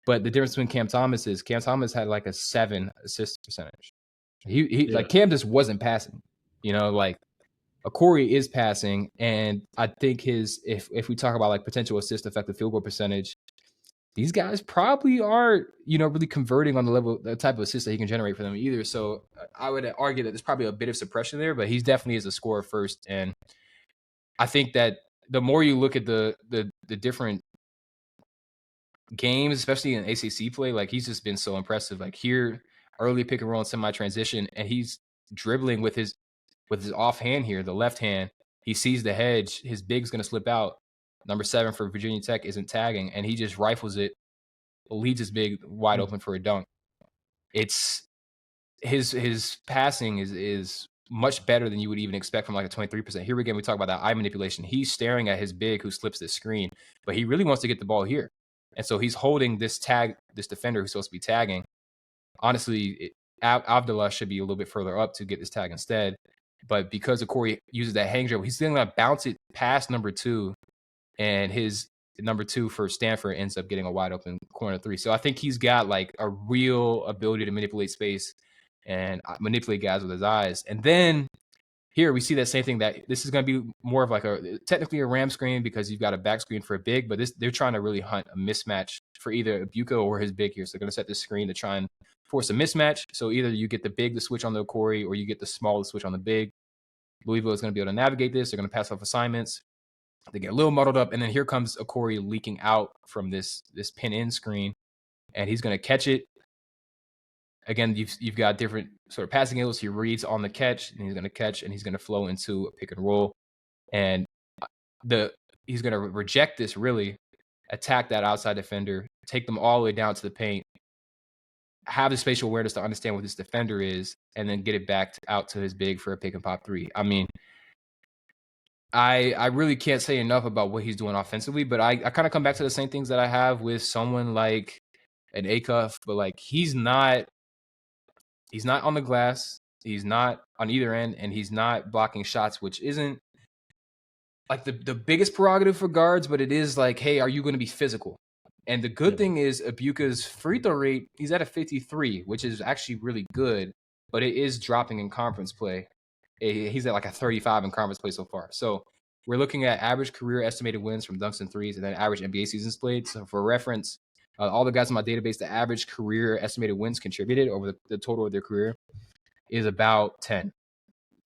But the difference between Cam Thomas is Cam Thomas had like a 7 assist percentage. He like Cam just wasn't passing. Like Corey is passing, and I think his if we talk about like potential assist effective field goal percentage, these guys probably aren't really converting on the type of assist that he can generate for them either. So I would argue that there's probably a bit of suppression there, but he's definitely is a scorer first. And I think that the more you look at the different games, especially in ACC play, like he's just been so impressive. Like here, early pick and roll and semi transition, and he's dribbling with his offhand here, the left hand. He sees the hedge. His big's going to slip out. Number 7 for Virginia Tech isn't tagging, and he just rifles it, leads his big wide open for a dunk. It's his passing is much better than you would even expect from like a 23%. Here again, we talk about that eye manipulation. He's staring at his big who slips this screen, but he really wants to get the ball here. And so he's holding this defender who's supposed to be tagging. Honestly, Abdullah should be a little bit further up to get this tag instead. But because of Corey uses that hang dribble, he's still going to bounce it past number 2, and his number 2 for Stanford ends up getting a wide open corner 3. So I think he's got like a real ability to manipulate space and manipulate guys with his eyes. And then here we see that same thing, that this is going to be more of like technically a ram screen because you've got a back screen for a big, but they're trying to really hunt a mismatch for either Abuka or his big here. So they're going to set this screen to try and force a mismatch. So either you get the big to switch on the Corey or you get the small to switch on the big. Louisville is going to be able to navigate this. They're going to pass off assignments. They get a little muddled up, and then here comes a Corey leaking out from this pin-in screen, and he's going to catch it. Again, you've got different sort of passing angles. He reads on the catch, and he's going to catch, and he's going to flow into a pick and roll. And he's going to reject this, really, attack that outside defender, take them all the way down to the paint, have the spatial awareness to understand what this defender is, and then get it back out to his big for a pick and pop 3. I mean, I really can't say enough about what he's doing offensively, but I kind of come back to the same things that I have with someone like an Acuff, but like he's not on the glass, he's not on either end, and he's not blocking shots, which isn't like the biggest prerogative for guards, but it is like, hey, are you going to be physical? And the good thing is Abuka's free throw rate, he's at a 53, which is actually really good, but it is dropping in conference play. He's at like a 35 in conference play so far. So we're looking at average career estimated wins from dunks and threes, and then average NBA seasons played. So for reference, all the guys in my database, the average career estimated wins contributed over the total of their career is about 10,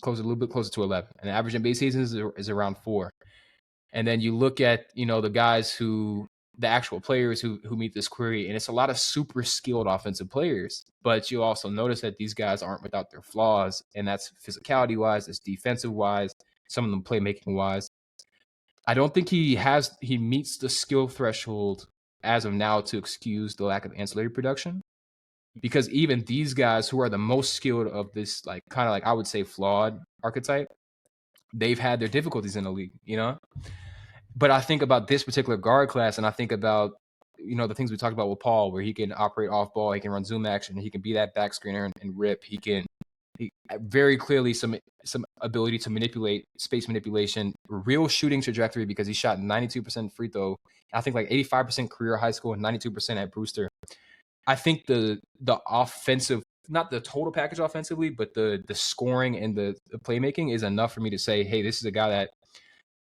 a little bit closer to 11. And the average NBA seasons is around 4. And then you look at, the guys the actual players who meet this query, and it's a lot of super skilled offensive players, but you also notice that these guys aren't without their flaws, and that's physicality wise, it's defensive wise, some of them playmaking wise. I don't think he meets the skill threshold as of now to excuse the lack of ancillary production, because even these guys who are the most skilled of this, like kind of like I would say flawed archetype, they've had their difficulties in the league, But I think about this particular guard class, and I think about, the things we talked about with Paul, where he can operate off ball, he can run zoom action, he can be that back screener and rip. He very clearly some ability to manipulate space manipulation, real shooting trajectory, because he shot 92% free throw. I think like 85% career high school and 92% at Brewster. I think the offensive, not the total package offensively, but the scoring and the playmaking is enough for me to say, hey, this is a guy that,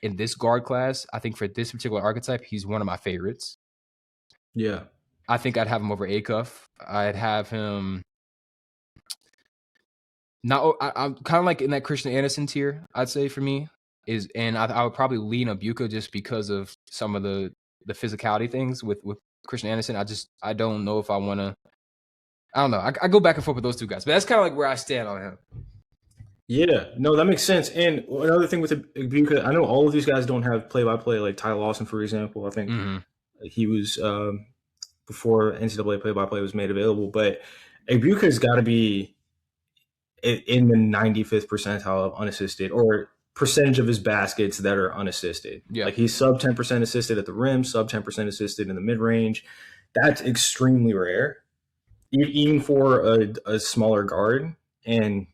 in this guard class, I think for this particular archetype, he's one of my favorites. Yeah. I think I'd have him over Acuff. I'd have him not. I'm kind of like in that Christian Anderson tier, I'd say for me and I would probably lean Abuka just because of some of the physicality things with Christian Anderson. I don't know if I want to. I don't know. I go back and forth with those two guys, but that's kind of like where I stand on him. Yeah, no, that makes sense. And another thing with Abuka, I know all of these guys don't have play-by-play, like Ty Lawson, for example. I think he was before NCAA play-by-play was made available. But Abuka's got to be in the 95th percentile of unassisted, or percentage of his baskets that are unassisted. Yeah. Like he's sub 10% assisted at the rim, sub 10% assisted in the mid-range. That's extremely rare. even for a smaller guard, and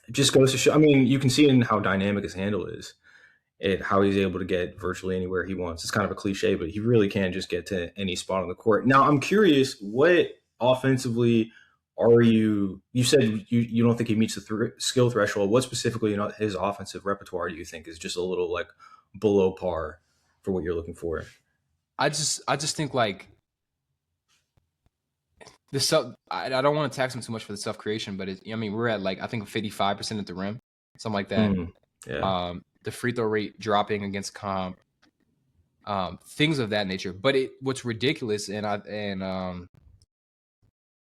it just goes to show. I mean, you can see in how dynamic his handle is, and how he's able to get virtually anywhere he wants. It's kind of a cliche, but he really can just get to any spot on the court. Now, I'm curious, what offensively are you? You said you don't think he meets the skill threshold. What specifically in his offensive repertoire do you think is just a little like below par for what you're looking for? I just think like the self. I don't want to tax him too much for the self creation, but I mean we're at like I think 55% at the rim, something like that. Yeah. The free throw rate dropping against comp, things of that nature. But what's ridiculous, and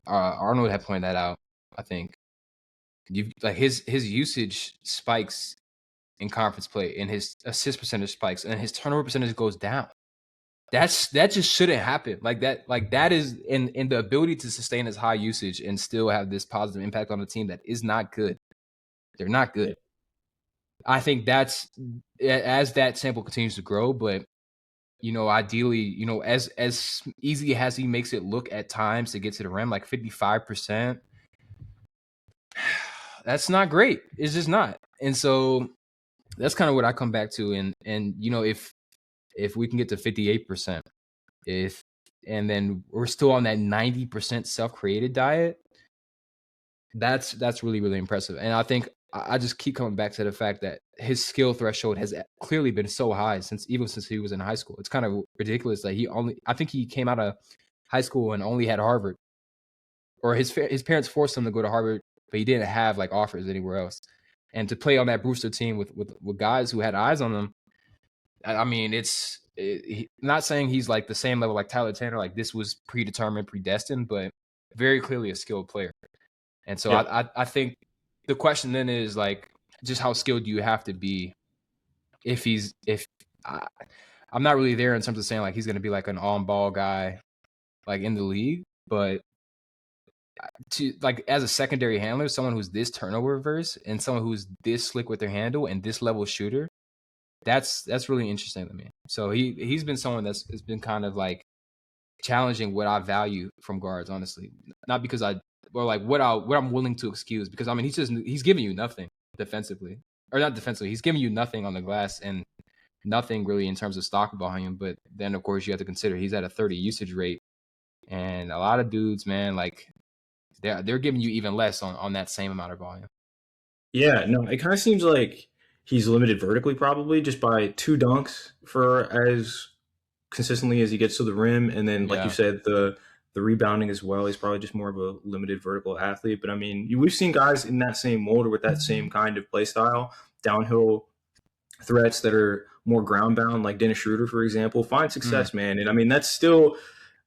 Arnold had pointed that out. I think like his usage spikes in conference play, and his assist percentage spikes, and his turnover percentage goes down. That just shouldn't happen. Like that is in the ability to sustain his high usage and still have this positive impact on the team. That is not good. They're not good. I think that's as that sample continues to grow, but ideally, as easy as he makes it look at times to get to the rim, like 55%, that's not great. It's just not. And so that's kind of what I come back to. And if we can get to 58%, and then we're still on that 90% self-created diet, that's really, really impressive. And I think I just keep coming back to the fact that his skill threshold has clearly been so high since he was in high school. It's kind of ridiculous that I think he came out of high school and only had Harvard, or his parents forced him to go to Harvard, but he didn't have like offers anywhere else. And to play on that Brewster team with guys who had eyes on them, I mean, not saying he's like the same level like Tyler Tanner, like this was predetermined, predestined, but very clearly a skilled player. And so I think the question then is like, just how skilled do you have to be I'm not really there in terms of saying like he's going to be like an on-ball guy like in the league, but to like as a secondary handler, someone who's this turnover reverse and someone who's this slick with their handle and this level shooter, that's really interesting to me. So he's been someone that's been kind of like challenging what I value from guards, honestly. Not because what I'm willing to excuse, because I mean he's giving you nothing defensively. Or not defensively, he's giving you nothing on the glass and nothing really in terms of stock volume. But then of course you have to consider he's at a 30 usage rate. And a lot of dudes, man, like they're giving you even less on that same amount of volume. Yeah, no, it kind of seems like he's limited vertically, probably just by 2 dunks for as consistently as he gets to the rim, and then like you said, the rebounding as well. He's probably just more of a limited vertical athlete. But I mean, we've seen guys in that same mold or with that same kind of play style, downhill threats that are more ground bound, like Dennis Schroeder, for example, find success, man. And I mean, that's still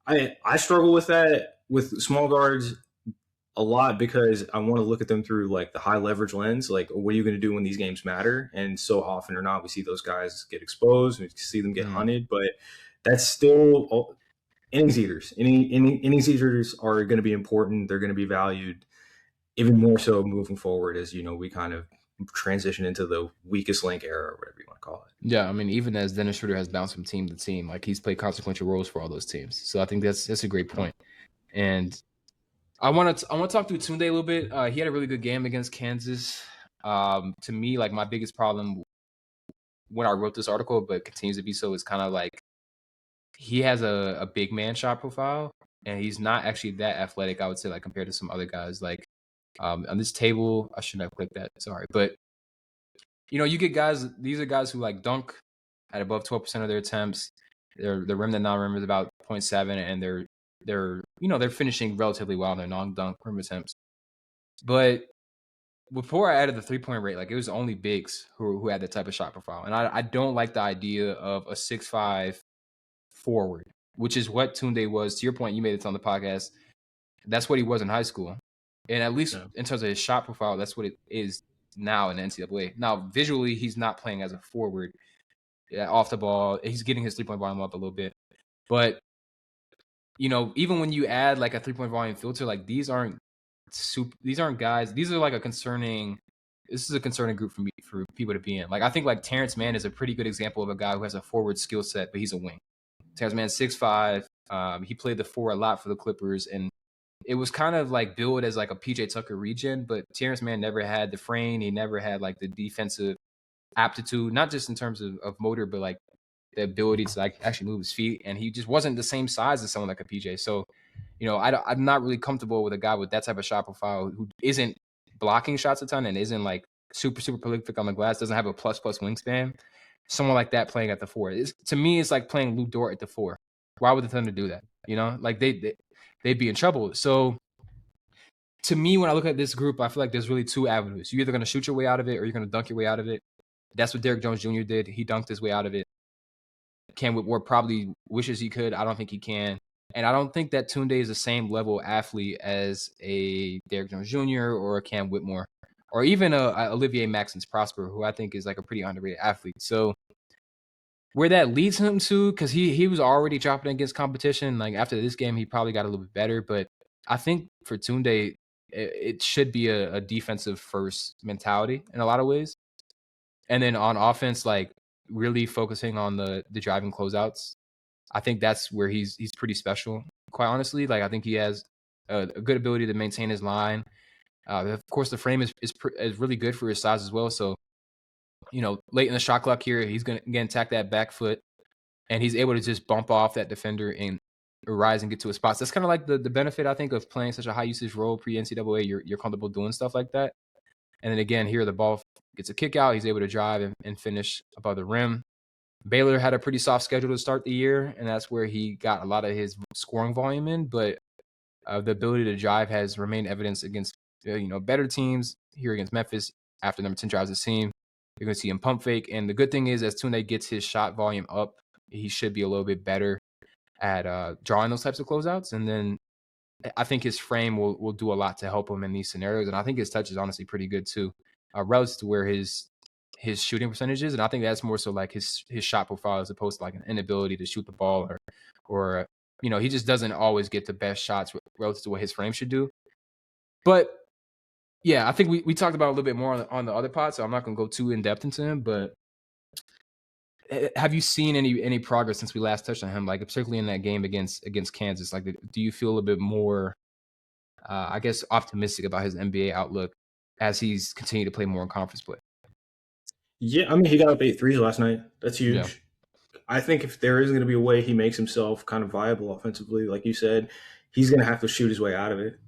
I struggle with that with small guards a lot because I want to look at them through like the high leverage lens. Like, what are you going to do when these games matter? And so often or not, we see those guys get exposed. We see them get hunted, but that's still innings eaters. Innings eaters are going to be important. They're going to be valued even more so moving forward as, we kind of transition into the weakest link era or whatever you want to call it. Yeah, I mean, even as Dennis Schroeder has bounced from team to team, like he's played consequential roles for all those teams. So I think that's a great point. And I want to talk to Tounde a little bit. He had a really good game against Kansas. To me, like my biggest problem when I wrote this article, but continues to be so, is kind of like he has a big man shot profile, and he's not actually that athletic, I would say, like compared to some other guys. Like on this table, I shouldn't have clicked that. Sorry, but you get guys. These are guys who like dunk at above 12% of their attempts. The rim to non-rim is about 0.7, and they're finishing relatively well on their non-dunk rim attempts. But before I added the 3-point rate, like it was only bigs who had that type of shot profile, and I don't like the idea of a 6'5" forward, which is what Tounde was. To your point, you made it on the podcast. That's what he was in high school, and at least in terms of his shot profile, that's what it is now in the NCAA. Now, visually, he's not playing as a forward. Off the ball, he's getting his 3-point volume up a little bit, but even when you add like a 3-point volume filter, like these aren't guys. This is a concerning group for people to be in. Like I think like Terrence Mann is a pretty good example of a guy who has a forward skill set, but he's a wing. Terrence Mann 6'5". He played the 4 a lot for the Clippers, and it was kind of like billed as like a PJ Tucker regen, but Terrence Mann never had the frame. He never had like the defensive aptitude, not just in terms of motor, but like the ability to like actually move his feet. And he just wasn't the same size as someone like a PJ. So, I'm not really comfortable with a guy with that type of shot profile who isn't blocking shots a ton and isn't like super, super prolific on the glass, doesn't have a plus wingspan. Someone like that playing at the four. To me, it's like playing Lou Dort at the four. Why would the Thunder do that? Like they'd be in trouble. So to me, when I look at this group, I feel like there's really two avenues. You're either going to shoot your way out of it or you're going to dunk your way out of it. That's what Derrick Jones Jr. did. He dunked his way out of it. Cam Whitmore probably wishes he could. I don't think he can. And I don't think that Tounde is the same level athlete as a Derrick Jones Jr. or a Cam Whitmore or even a Olivier Maxence Prosper, who I think is like a pretty underrated athlete. So where that leads him to, because he was already dropping against competition. Like after this game, he probably got a little bit better. But I think for Tounde, it should be a defensive first mentality in a lot of ways. And then on offense, like really focusing on the driving closeouts. I think that's where he's pretty special, quite honestly. Like I think he has a good ability to maintain his line. Of course, the frame is really good for his size as well. So, late in the shot clock here, he's going to again attack that back foot, and he's able to just bump off that defender and rise and get to a spot. So that's kind of like the benefit, I think, of playing such a high usage role pre-NCAA. You're comfortable doing stuff like that. And then again, here the ball gets a kick out. He's able to drive and finish above the rim. Baylor had a pretty soft schedule to start the year, and that's where he got a lot of his scoring volume in. But the ability to drive has remained evidence against better teams. Here against Memphis, after number 10 drives the seam, you're going to see him pump fake. And the good thing is, as Tounde gets his shot volume up, he should be a little bit better at drawing those types of closeouts. And then I think his frame will do a lot to help him in these scenarios. And I think his touch is honestly pretty good too, relative to where his shooting percentages. And I think that's more so like his shot profile as opposed to like an inability to shoot the ball or he just doesn't always get the best shots relative to what his frame should do. But yeah, I think we talked about a little bit more on the other pod, so I'm not going to go too in depth into him. But have you seen any progress since we last touched on him? Like particularly in that game against Kansas, like do you feel a little bit more, I guess, optimistic about his NBA outlook as he's continued to play more in conference play? Yeah, I mean, he got up 8 threes last night. That's huge. Yeah. I think if there is going to be a way he makes himself kind of viable offensively, like you said, he's going to have to shoot his way out of it.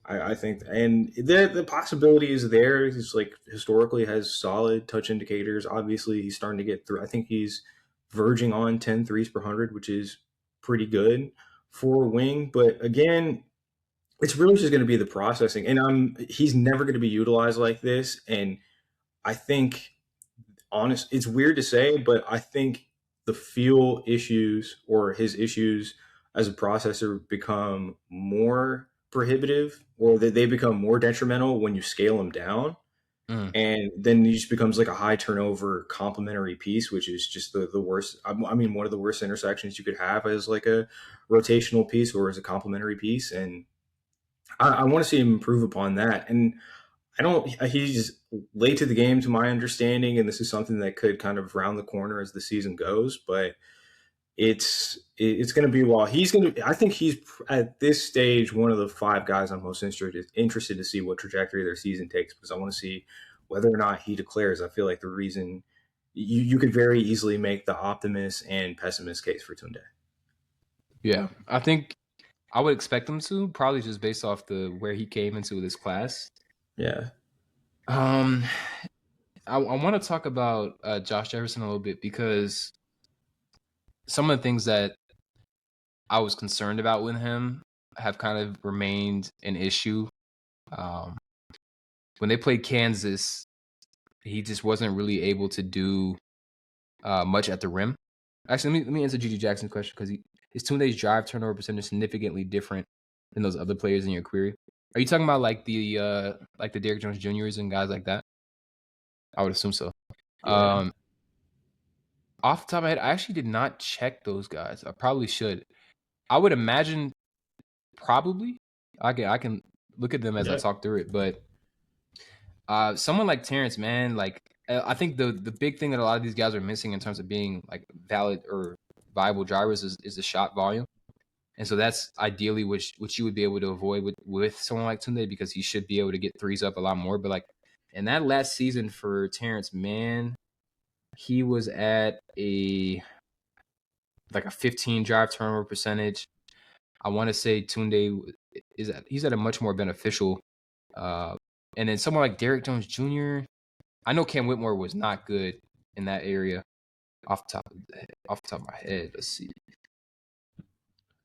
I think, and the possibility is there. He's like historically has solid touch indicators. Obviously, he's starting to get through. I think he's verging on 10 threes per 100, which is pretty good for a wing. But again, it's really just going to be the processing. And he's never going to be utilized like this. And I think, it's weird to say, but I think the feel issues or his issues as a processor become more prohibitive, or that they become more detrimental when you scale them down. And then he just becomes like a high turnover complementary piece, which is just the worst. I mean, one of the worst intersections you could have as like a rotational piece or as a complementary piece. And I want to see him improve upon that. And he's late to the game to my understanding, and this is something that could kind of round the corner as the season goes, but it's going to be I think he's at this stage one of the 5 guys I'm most interested to see what trajectory their season takes, because I want to see whether or not he declares. I feel like the reason you could very easily make the optimist and pessimist case for Tounde. Yeah, I think I would expect him to, probably just based off where he came into this class. Yeah. I want to talk about Josh Jefferson a little bit, because some of the things that I was concerned about with him have kind of remained an issue. When they played Kansas, he just wasn't really able to do much at the rim. Actually, let me answer Gigi Jackson's question, because his Tounde's drive turnover percentage is significantly different than those other players in your query. Are you talking about like the Derrick Jones Juniors and guys like that? I would assume so. Yeah. Off the top of my head, I actually did not check those guys. I probably should. I would imagine probably. I can look at them as I talk through it, but someone like Terrence, man, like I think the big thing that a lot of these guys are missing in terms of being like valid or viable drivers is the shot volume. And so that's ideally which you would be able to avoid with someone like Tounde, because he should be able to get threes up a lot more. But like in that last season for Terrence Mann, he was at a 15 drive turnover percentage. I want to say Tounde he's at a much more beneficial. And then someone like Derrick Jones Jr. I know Cam Whitmore was not good in that area. Off the top of my head, let's see.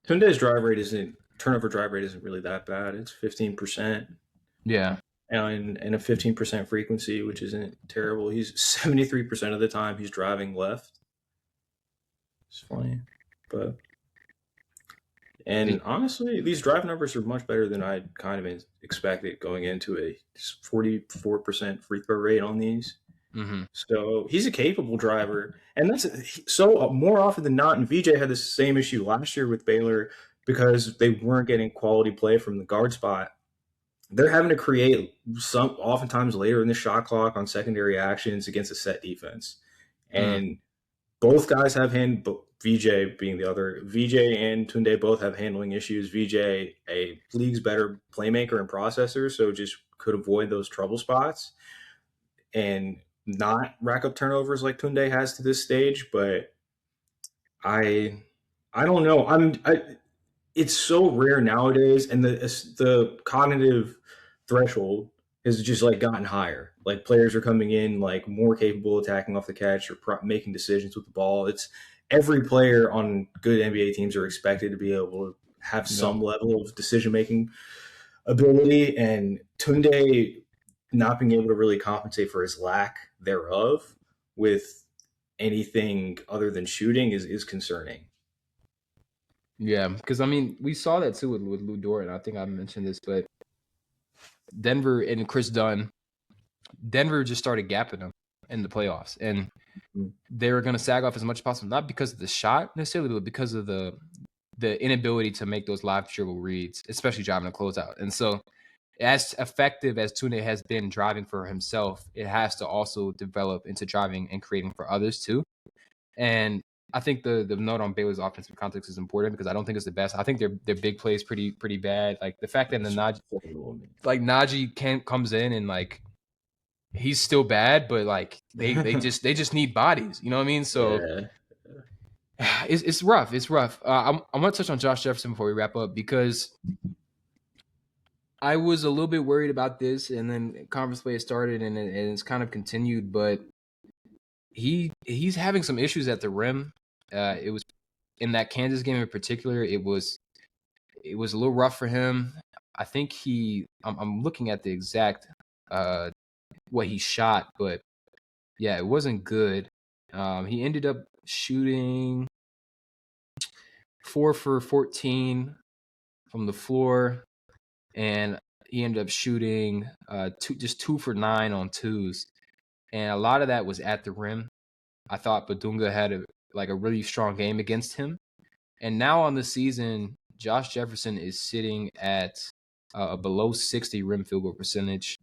Tunde's turnover drive rate isn't really that bad. It's 15%. Yeah. And a 15% frequency, which isn't terrible. He's 73% of the time he's driving left. It's funny. And honestly, these drive numbers are much better than I kind of expected going into a 44% free throw rate on these. Mm-hmm. So he's a capable driver. And that's so more often than not, and VJ had the same issue last year with Baylor because they weren't getting quality play from the guard spot. They're having to create oftentimes later in the shot clock on secondary actions against a set defense. And both guys have VJ being the other. VJ and Tounde both have handling issues. VJ, a league's better playmaker and processor, so just could avoid those trouble spots and not rack up turnovers like Tounde has to this stage. But I don't know. It's so rare nowadays, and the cognitive threshold has just like gotten higher. Like players are coming in like more capable of attacking off the catch or making decisions with the ball. It's every player on good NBA teams are expected to be able to have some level of decision-making ability, and Tounde not being able to really compensate for his lack thereof with anything other than shooting is concerning. Yeah, because I mean, we saw that too with Lou Dort. I think I mentioned this, but Denver and Chris Dunn, Denver just started gapping them in the playoffs, and they were going to sag off as much as possible, not because of the shot necessarily, but because of the inability to make those live dribble reads, especially driving a closeout. And so, as effective as Tounde has been driving for himself, it has to also develop into driving and creating for others too. And I think the note on Baylor's offensive context is important because I don't think it's the best. I think their big play is pretty bad. Like the fact that Najee comes in and like he's still bad, but like they just need bodies. You know what I mean? So it's rough. It's rough. I want to touch on Josh Jefferson before we wrap up because I was a little bit worried about this, and then conference play started and it's kind of continued, but he's having some issues at the rim. It was in that Kansas game in particular. It was a little rough for him. I think I'm looking at the exact what he shot, but yeah, it wasn't good. He ended up shooting 4 for 14 from the floor, and he ended up shooting 2 for 9 on twos. And a lot of that was at the rim. I thought Badunga had a really strong game against him. And now on the season, Josh Jefferson is sitting at a below 60 rim field goal percentage,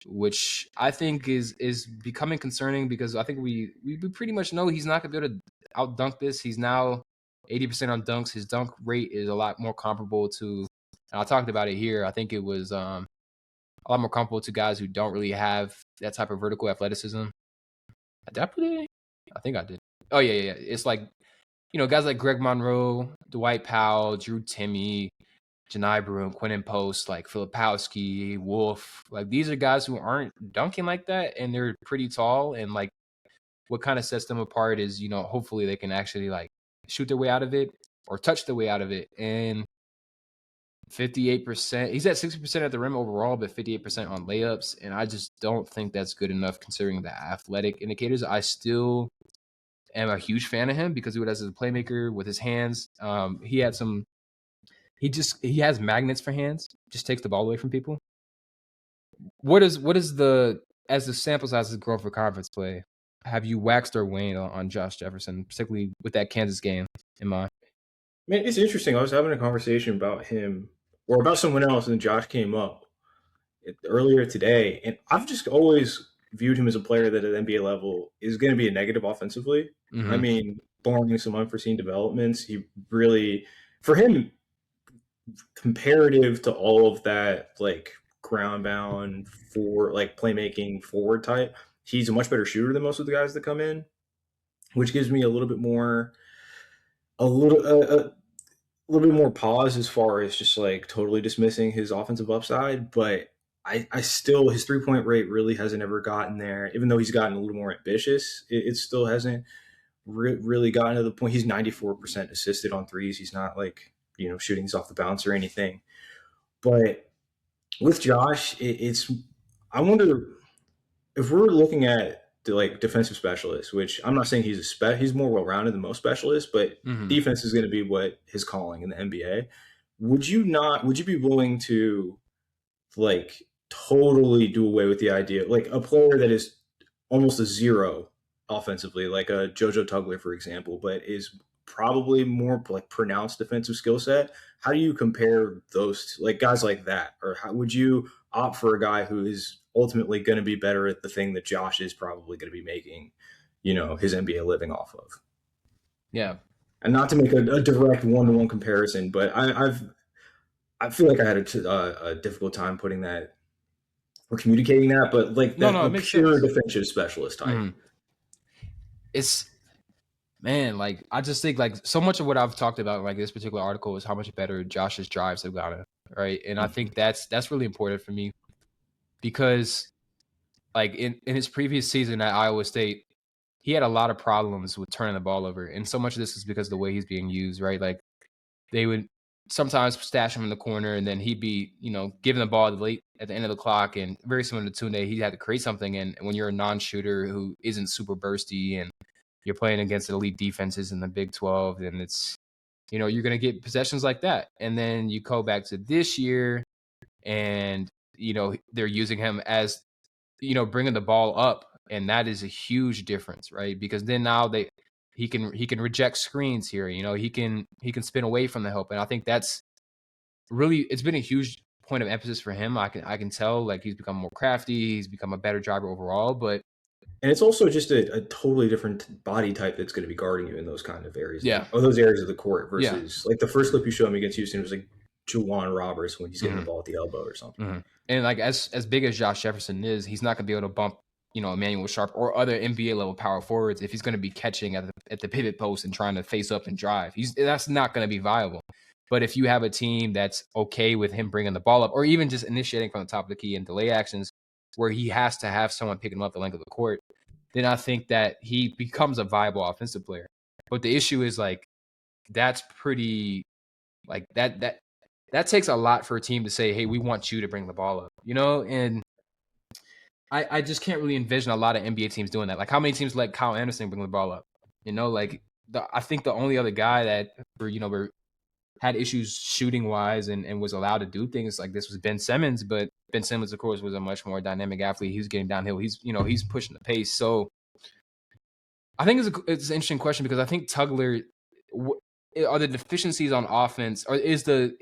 which I think is becoming concerning because I think we pretty much know he's not going to be able to out-dunk this. He's now 80% on dunks. His dunk rate is a lot more comparable to, and I talked about it here, I think it was a lot more comparable to guys who don't really have that type of vertical athleticism. Did I put it in? I think I did. Oh, yeah. It's like, guys like Greg Monroe, Dwight Powell, Drew Timme, Janai Broome, Quentin Post, like Filipowski, Wolf. Like, these are guys who aren't dunking like that, and they're pretty tall. And, like, what kind of sets them apart is, hopefully they can actually, like, shoot their way out of it or touch their way out of it. And 58%. He's at 60% at the rim overall, but 58% on layups. And I just don't think that's good enough considering the athletic indicators. I still am a huge fan of him because he was as a playmaker with his hands. He has magnets for hands, just takes the ball away from people. What is as the sample size has grown for conference play, have you waxed or waned on Josh Jefferson, particularly with that Kansas game in mind? Man, it's interesting. I was having a conversation about him or about someone else, and Josh came up earlier today, and I've just always viewed him as a player that at NBA level is going to be a negative offensively. Mm-hmm. I mean, barring some unforeseen developments, he really, for him, comparative to all of that, like ground bound for like playmaking forward type, he's a much better shooter than most of the guys that come in, which gives me a little bit more, a little bit more pause as far as just like totally dismissing his offensive upside. But I still, his 3-point rate really hasn't ever gotten there, even though he's gotten a little more ambitious. It still hasn't really gotten to the point. He's 94% assisted on threes. He's not like, shooting these off the bounce or anything. But with Josh, it's, I wonder if we're looking at the like defensive specialist, which I'm not saying he's more well-rounded than most specialists, but defense is going to be what his calling in the NBA. Would you be willing to like totally do away with the idea, like a player that is almost a zero offensively, like a JoJo Tugler, for example, but is probably more like pronounced defensive skill set? How do you compare those like guys like that? Or how would you opt for a guy who is ultimately going to be better at the thing that Josh is probably going to be making, his NBA living off of? Yeah. And not to make a direct one-to-one comparison, but I feel like I had a difficult time putting that or communicating that, but like that it makes pure sense. defensive specialist type. It's, man, like I just think like so much of what I've talked about in like this particular article is how much better Josh's drives have gotten, right? And I think that's really important for me because like in his previous season at Iowa State, he had a lot of problems with turning the ball over, and so much of this is because of the way he's being used, right? Like they would sometimes stash him in the corner, and then he'd be, giving the ball late at the end of the clock, and very similar to Tounde, he had to create something. And when you're a non-shooter who isn't super bursty, and you're playing against elite defenses in the Big 12, and it's, you're going to get possessions like that. And then you go back to this year, and they're using him as, bringing the ball up, and that is a huge difference, right? Because then now he can reject screens here. He can spin away from the help, and I think that's really, it's been a huge point of emphasis for him. I can tell like he's become more crafty. He's become a better driver overall, but. And it's also just a totally different body type that's going to be guarding you in those kind of areas. Yeah. Or those areas of the court versus like the first clip you showed me against Houston was like Juwan Roberts when he's getting the ball at the elbow or something. And like as big as Josh Jefferson is, he's not going to be able to bump, Emmanuel Sharp or other NBA level power forwards if he's going to be catching at the pivot post and trying to face up and drive. That's not going to be viable. But if you have a team that's okay with him bringing the ball up, or even just initiating from the top of the key and delay actions, where he has to have someone picking him up the length of the court, then I think that he becomes a viable offensive player. But the issue is like that's pretty like that takes a lot for a team to say, hey, we want you to bring the ball up, and I just can't really envision a lot of NBA teams doing that. Like how many teams let Kyle Anderson bring the ball up? Like I think the only other guy that had issues shooting wise and was allowed to do things like this was Ben Simmons, but Ben Simmons, of course, was a much more dynamic athlete. He was getting downhill. He's pushing the pace. So I think it's an interesting question because I think Tugler, are the deficiencies on offense, or is the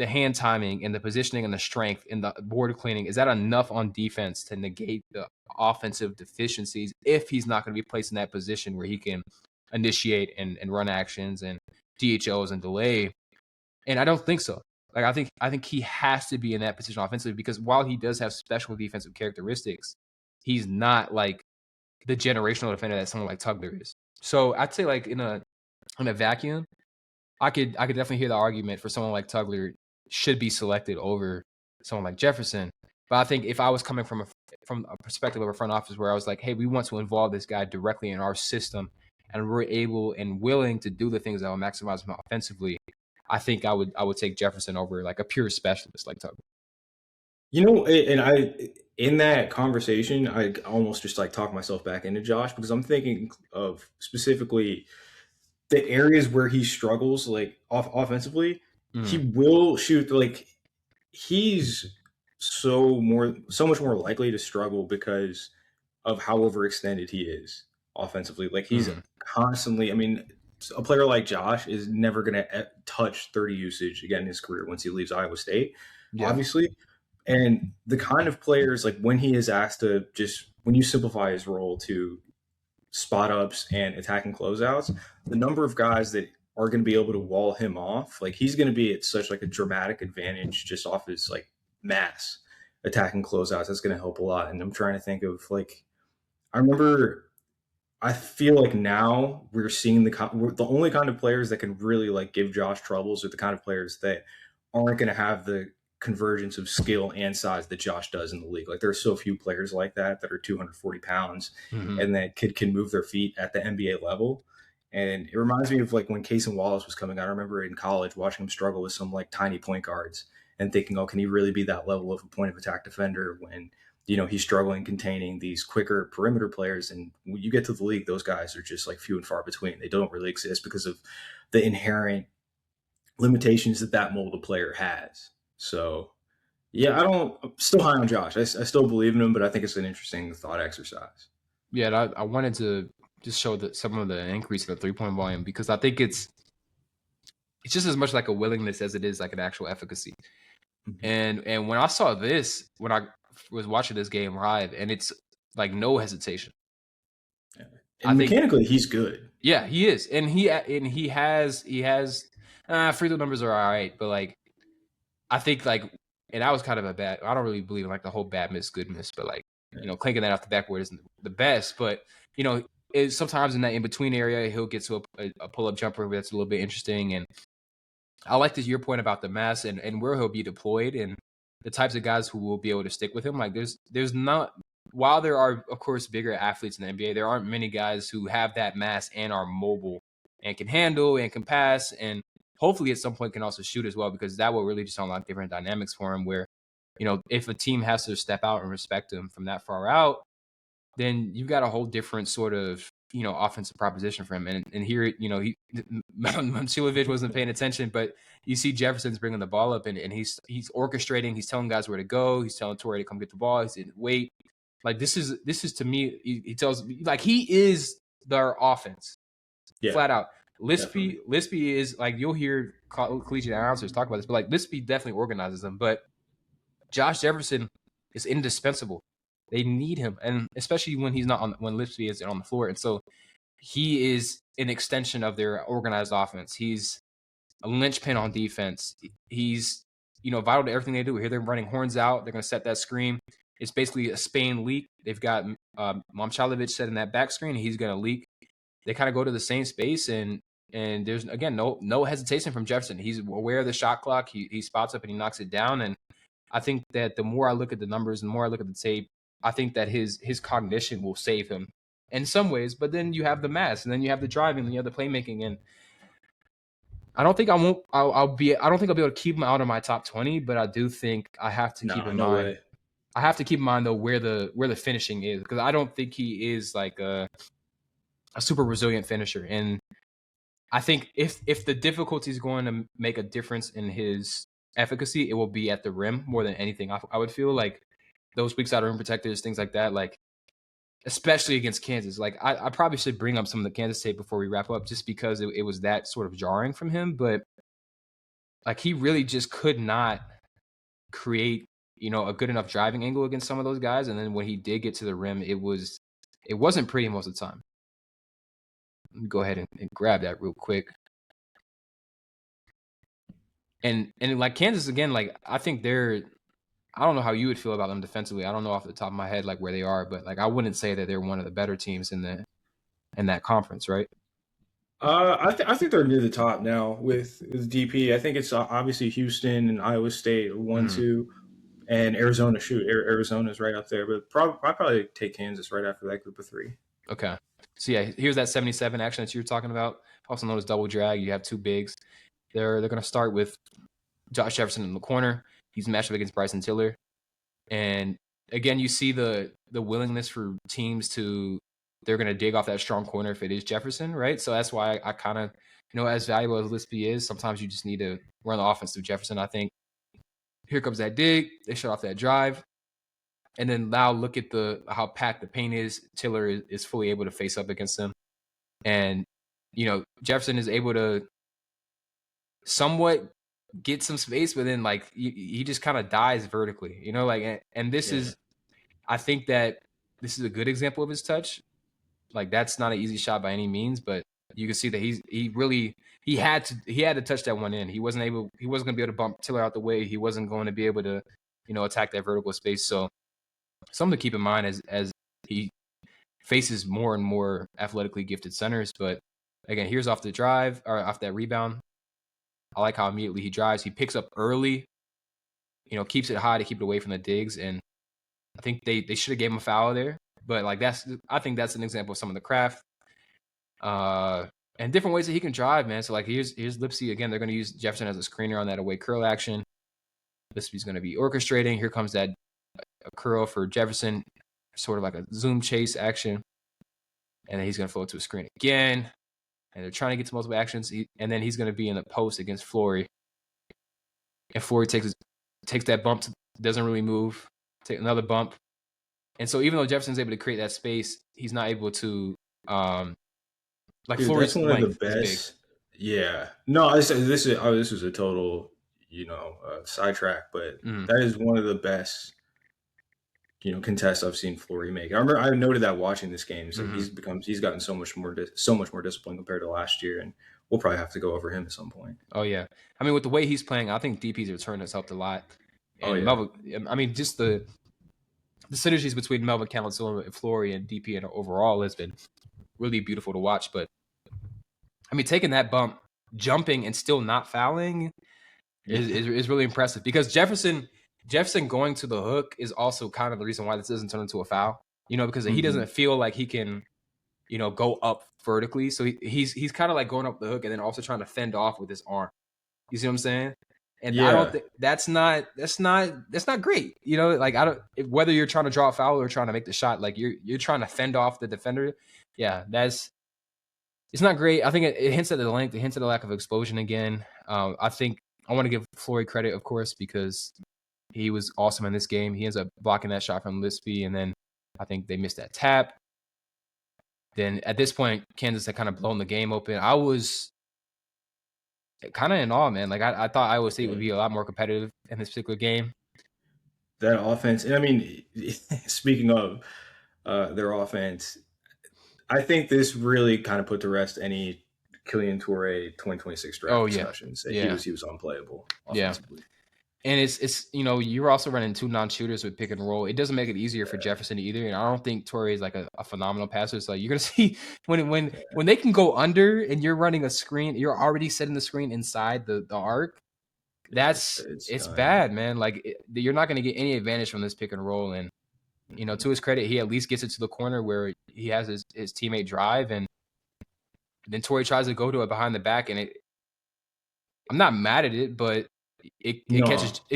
hand timing and the positioning and the strength and the board cleaning, is that enough on defense to negate the offensive deficiencies if he's not going to be placed in that position where he can initiate and run actions and DHOs and delay? And I don't think so. Like I think he has to be in that position offensively because while he does have special defensive characteristics, he's not like the generational defender that someone like Tugler is. So I'd say like in a vacuum, I could definitely hear the argument for someone like Tugler should be selected over someone like Jefferson. But I think if I was coming from a perspective of a front office where I was like, hey, we want to involve this guy directly in our system, and we're able and willing to do the things that will maximize him offensively, I think I would take Jefferson over like a pure specialist like Tugler. And in that conversation, I almost just like talk myself back into Josh because I'm thinking of specifically the areas where he struggles, like offensively. He will shoot like he's so much more likely to struggle because of how overextended he is offensively. Like he's constantly, I mean, a player like Josh is never going to touch 30 usage again in his career once he leaves Iowa State, obviously. And the kind of players, like when he is asked to when you simplify his role to spot ups and attacking closeouts, the number of guys that are going to be able to wall him off. Like he's going to be at such like a dramatic advantage just off his like mass attacking closeouts. That's going to help a lot. And I'm trying to think of like I remember. I feel like now we're seeing the only kind of players that can really like give Josh troubles are the kind of players that aren't going to have the convergence of skill and size that Josh does in the league. Like there are so few players like that are 240 pounds Mm-hmm. and that can move their feet at the NBA level. And it reminds me of like when Casey Wallace was coming out. I remember in college watching him struggle with some like tiny point guards and thinking, oh, can he really be that level of a point of attack defender when he's struggling containing these quicker perimeter players. And when you get to the league, those guys are just like few and far between. They don't really exist because of the inherent limitations that mold of player has. So, yeah, I'm still high on Josh. I still believe in him, but I think it's an interesting thought exercise. Yeah, I wanted to just show some of the increase in the 3-point volume because I think it's just as much like a willingness as it is like an actual efficacy. Mm-hmm. And when I saw this, when I was watching this game live, and it's like no hesitation. Yeah. I And think, mechanically, he's good. yeah, he is, and he has free throw numbers are all right, but like I think like, and that was kind of a bad. I don't really believe in like the whole bad miss, good miss, but like clanking that off the backboard isn't the best. But sometimes in that in between area, he'll get to a pull up jumper that's a little bit interesting. And I like your point about the mass and where he'll be deployed and the types of guys who will be able to stick with him. Like there's not, while there are of course bigger athletes in the NBA, there aren't many guys who have that mass and are mobile and can handle and can pass and hopefully at some point can also shoot as well, because that will really just unlock different dynamics for him where, if a team has to step out and respect him from that far out, then you've got a whole different sort of, offensive proposition for him. And here, Silovic wasn't paying attention, but you see Jefferson's bringing the ball up and he's orchestrating, he's telling guys where to go. He's telling Torrey to come get the ball. He's in wait. Like this is to me, he tells me like he is their offense. Yeah, Flat out. definitely. Lispy is like, you'll hear collegiate announcers talk about this, but like Lispy definitely organizes them. But Josh Jefferson is indispensable. They need him, and especially when he's not when Lispy is on the floor. And so he is an extension of their organized offense. He's a linchpin on defense. He's vital to everything they do. Here they're running horns out. They're going to set that screen. It's basically a Spain leak. They've got Momčalović setting that back screen. He's going to leak. They kind of go to the same space, and there's again no hesitation from Jefferson. He's aware of the shot clock. He spots up and he knocks it down. And I think that the more I look at the numbers, the more I look at the tape, I think that his cognition will save him in some ways. But then you have the mass, and then you have the driving, and you have the playmaking, and I don't think I won't. I don't think I'll be able to keep him out of my top 20, but I do think I have to keep in No mind. way. I have to keep in mind though where the finishing is, because I don't think he is like a super resilient finisher. And I think if the difficulty is going to make a difference in his efficacy, it will be at the rim more than anything. I would feel like those weak side rim protectors, things like that, like especially against Kansas. Like I probably should bring up some of the Kansas tape before we wrap up, just because it was that sort of jarring from him. But like he really just could not create, a good enough driving angle against some of those guys. And then when he did get to the rim, it wasn't pretty most of the time. Let me go ahead and grab that real quick. And like Kansas again, like I think I don't know how you would feel about them defensively. I don't know off the top of my head like where they are, but like I wouldn't say that they're one of the better teams in that conference, right? I think they're near the top now with DP. I think it's obviously Houston and Iowa State 1-2, and Arizona. Arizona's right up there, but I'd probably take Kansas right after that group of three. Okay. So yeah, here's that 77 action that you were talking about, also known as double drag. You have two bigs. They're going to start with Josh Jefferson in the corner. He's matched up against Bryson Tiller. And again, you see the willingness for teams they're going to dig off that strong corner if it is Jefferson, right? So that's why I kind of, as valuable as Lispy is, sometimes you just need to run the offense through Jefferson. I think here comes that dig. They shut off that drive. And then now look at how packed the paint is. Tiller is fully able to face up against them. And, Jefferson is able to somewhat get some space, but then like he just kind of dies vertically, and this is, I think that this is a good example of his touch. Like that's not an easy shot by any means, but you can see that he had to touch that one in. He wasn't going to be able to bump Tiller out the way. He wasn't going to be able to, attack that vertical space. So something to keep in mind as he faces more and more athletically gifted centers. But again, here's off the drive or off that rebound. I like how immediately he drives. He picks up early, keeps it high to keep it away from the digs. And I think they should have gave him a foul there. But I think that's an example of some of the craft. And different ways that he can drive, man. So here's Lipsy again. They're going to use Jefferson as a screener on that away curl action. Lipsy's going to be orchestrating. Here comes that curl for Jefferson, sort of like a zoom chase action, and then he's going to flow to a screen again. And they're trying to get to multiple actions, and then he's going to be in the post against Flory. And Flory takes that bump, doesn't really move. Take another bump, and so even though Jefferson's able to create that space, he's not able to. Flory's that's one of the best. Yeah, no, this was a total sidetrack, but that is one of the best contests I've seen Flory make. I noted that watching this game. So he's gotten so much more disciplined compared to last year, and we'll probably have to go over him at some point. Oh yeah, I mean with the way he's playing, I think DP's return has helped a lot. And Melvin, just the synergies between Melvin Cancelo and Flory and DP and overall has been really beautiful to watch. But I mean, taking that bump, jumping, and still not fouling is really impressive, because Jefferson going to the hook is also kind of the reason why this doesn't turn into a foul. Because he doesn't feel like he can, go up vertically. So he's kind of like going up the hook and then also trying to fend off with his arm. You see what I'm saying? And I don't think that's not great. Whether you're trying to draw a foul or trying to make the shot, like you're trying to fend off the defender. Yeah, it's not great. I think it hints at the length. It hints at the lack of explosion again. I think I want to give Flory credit, of course, because he was awesome in this game. He ends up blocking that shot from Lispy, and then I think they missed that tap. Then at this point, Kansas had kind of blown the game open. I was kind of in awe, man. I thought Iowa State would be a lot more competitive in this particular game. That offense, and I mean, speaking of their offense, I think this really kind of put to rest any Kylian Touré 2026 draft discussions. He was unplayable offensively. Yeah. And it's you're also running two non-shooters with pick and roll. It doesn't make it easier for Jefferson either. And I don't think Touré is like a phenomenal passer. So you're gonna see when they can go under and you're running a screen, you're already setting the screen inside the arc. It's bad, man. You're not gonna get any advantage from this pick and roll. And to his credit, he at least gets it to the corner where he has his teammate drive, and then Touré tries to go to it behind the back, and I'm not mad at it, but it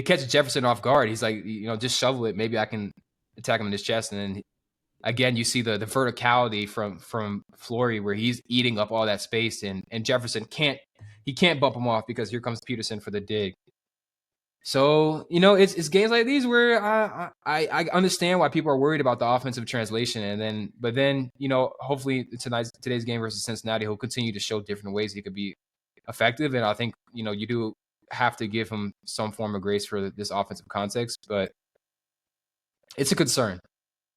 catches Jefferson off guard. He's like, just shovel it. Maybe I can attack him in his chest. And then again, you see the verticality from Flory where he's eating up all that space, and Jefferson can't bump him off because here comes Peterson for the dig. So, it's games like these where I understand why people are worried about the offensive translation. But then, hopefully today's game versus Cincinnati, he'll continue to show different ways he could be effective. And I think, you do have to give him some form of grace for this offensive context, but it's a concern.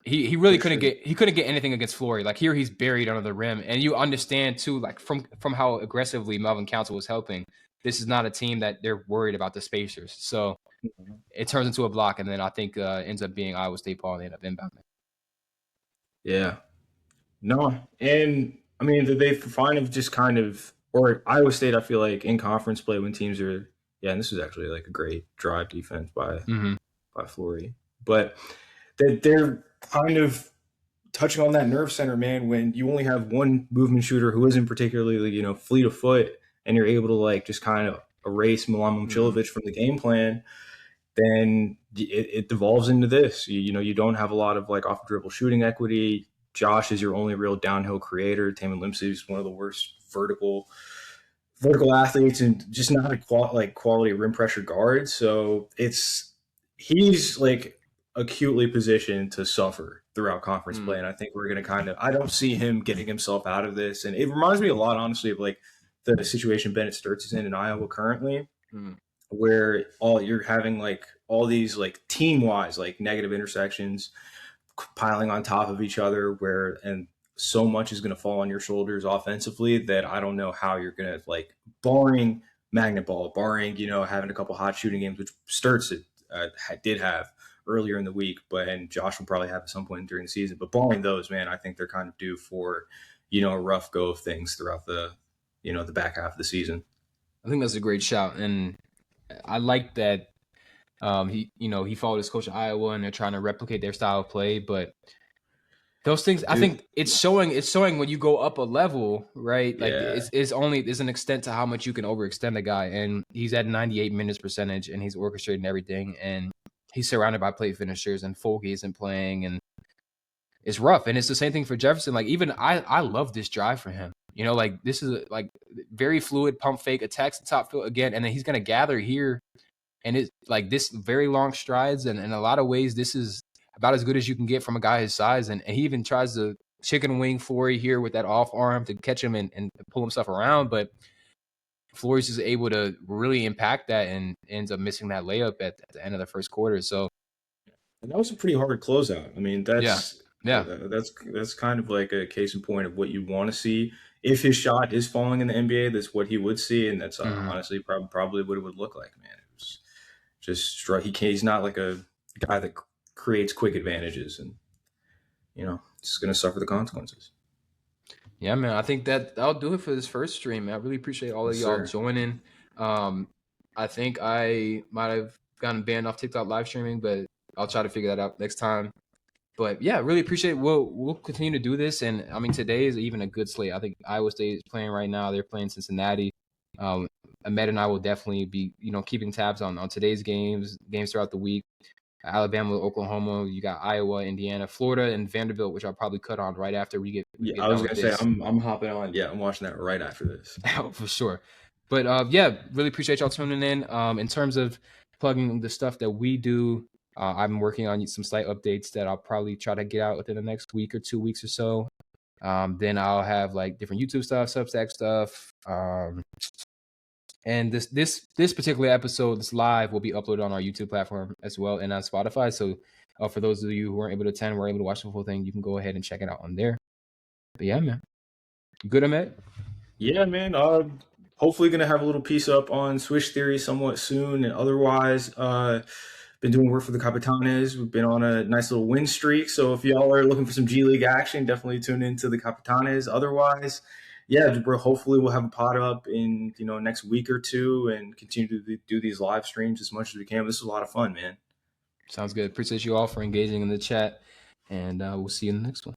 He really couldn't get anything against Flory. Here he's buried under the rim, and you understand too, from how aggressively Melvin Council was helping. This is not a team that they're worried about the spacers. So it turns into a block, and then I think ends up being Iowa State ball and they end up inbounding. Yeah. No, and I mean they find just kind of, or Iowa State, I feel like in conference play when teams are. Yeah, and this was actually a great drive defense by Flory. But they're kind of touching on that nerve center, man, when you only have one movement shooter who isn't particularly, fleet of foot, and you're able to just kind of erase Milan Momcilovic from the game plan, then it devolves into this. You don't have a lot of off dribble shooting equity. Josh is your only real downhill creator. Tamin Lipsy is one of the worst vertical athletes and just not a quality rim pressure guard. So he's acutely positioned to suffer throughout conference play. And I think we're going to I don't see him getting himself out of this. And it reminds me a lot, honestly, of the situation Bennett Sturts is in Iowa currently, where you're having all these team wise, negative intersections piling on top of each other, and so much is going to fall on your shoulders offensively that I don't know how you're going to, like, barring magnet ball, barring, having a couple hot shooting games, which Sturts did have earlier in the week, and Josh will probably have at some point during the season. But barring those, man, I think they're kind of due for, a rough go of things throughout the back half of the season. I think that's a great shout, and I like that. He followed his coach at Iowa, and they're trying to replicate their style of play. But those things, I think it's showing when you go up a level, right? Like there's an extent to how much you can overextend a guy, and he's at 98 minutes percentage, and he's orchestrating everything, and he's surrounded by play finishers, and Folke isn't playing, and it's rough. And it's the same thing for Jefferson. Like, even I love this drive for him. Like, this is like very fluid pump fake, attacks the top field again, and then he's gonna gather here. And it's like this very long strides, and in a lot of ways, this is about as good as you can get from a guy his size. And he even tries to chicken wing Flory here with that off arm to catch him and pull himself around. But Flory's is able to really impact that and ends up missing that layup at the end of the first quarter. So, and that was a pretty hard closeout. I mean, that's kind of like a case in point of what you want to see. If his shot is falling in the NBA, that's what he would see, and that's honestly probably what it would look like, man. It was just he's not like a guy that creates quick advantages, and just going to suffer the consequences. Yeah, man. I think that'll do it for this first stream, man. I really appreciate all of y'all joining. I think I might have gotten banned off TikTok live streaming, but I'll try to figure that out next time. But yeah, really appreciate it. We'll continue to do this. And I mean, today is even a good slate. I think Iowa State is playing right now. They're playing Cincinnati. Ahmed and I will definitely be, keeping tabs on today's games throughout the week. Alabama, Oklahoma, you got Iowa, Indiana, Florida, and Vanderbilt, which I'll probably cut on right after we get. I was gonna say I'm hopping on. Yeah, I'm watching that right after this. Oh, for sure. But really appreciate y'all tuning in. In terms of plugging the stuff that we do, I'm working on some slight updates that I'll probably try to get out within the next week or 2 weeks or so. Then I'll have like different YouTube stuff, Substack stuff. And this particular episode, this live, will be uploaded on our YouTube platform as well and on Spotify. So for those of you who weren't able to attend, were able to watch the full thing, you can go ahead and check it out on there. But yeah, man. Good, Ahmed? Yeah, man. Hopefully going to have a little piece up on Swish Theory somewhat soon. And otherwise, been doing work for the Capitanes. We've been on a nice little win streak. So if y'all are looking for some G League action, definitely tune into the Capitanes. Otherwise, yeah, hopefully we'll have a pod up in next week or two and continue to do these live streams as much as we can. This is a lot of fun, man. Sounds good. Appreciate you all for engaging in the chat, and we'll see you in the next one.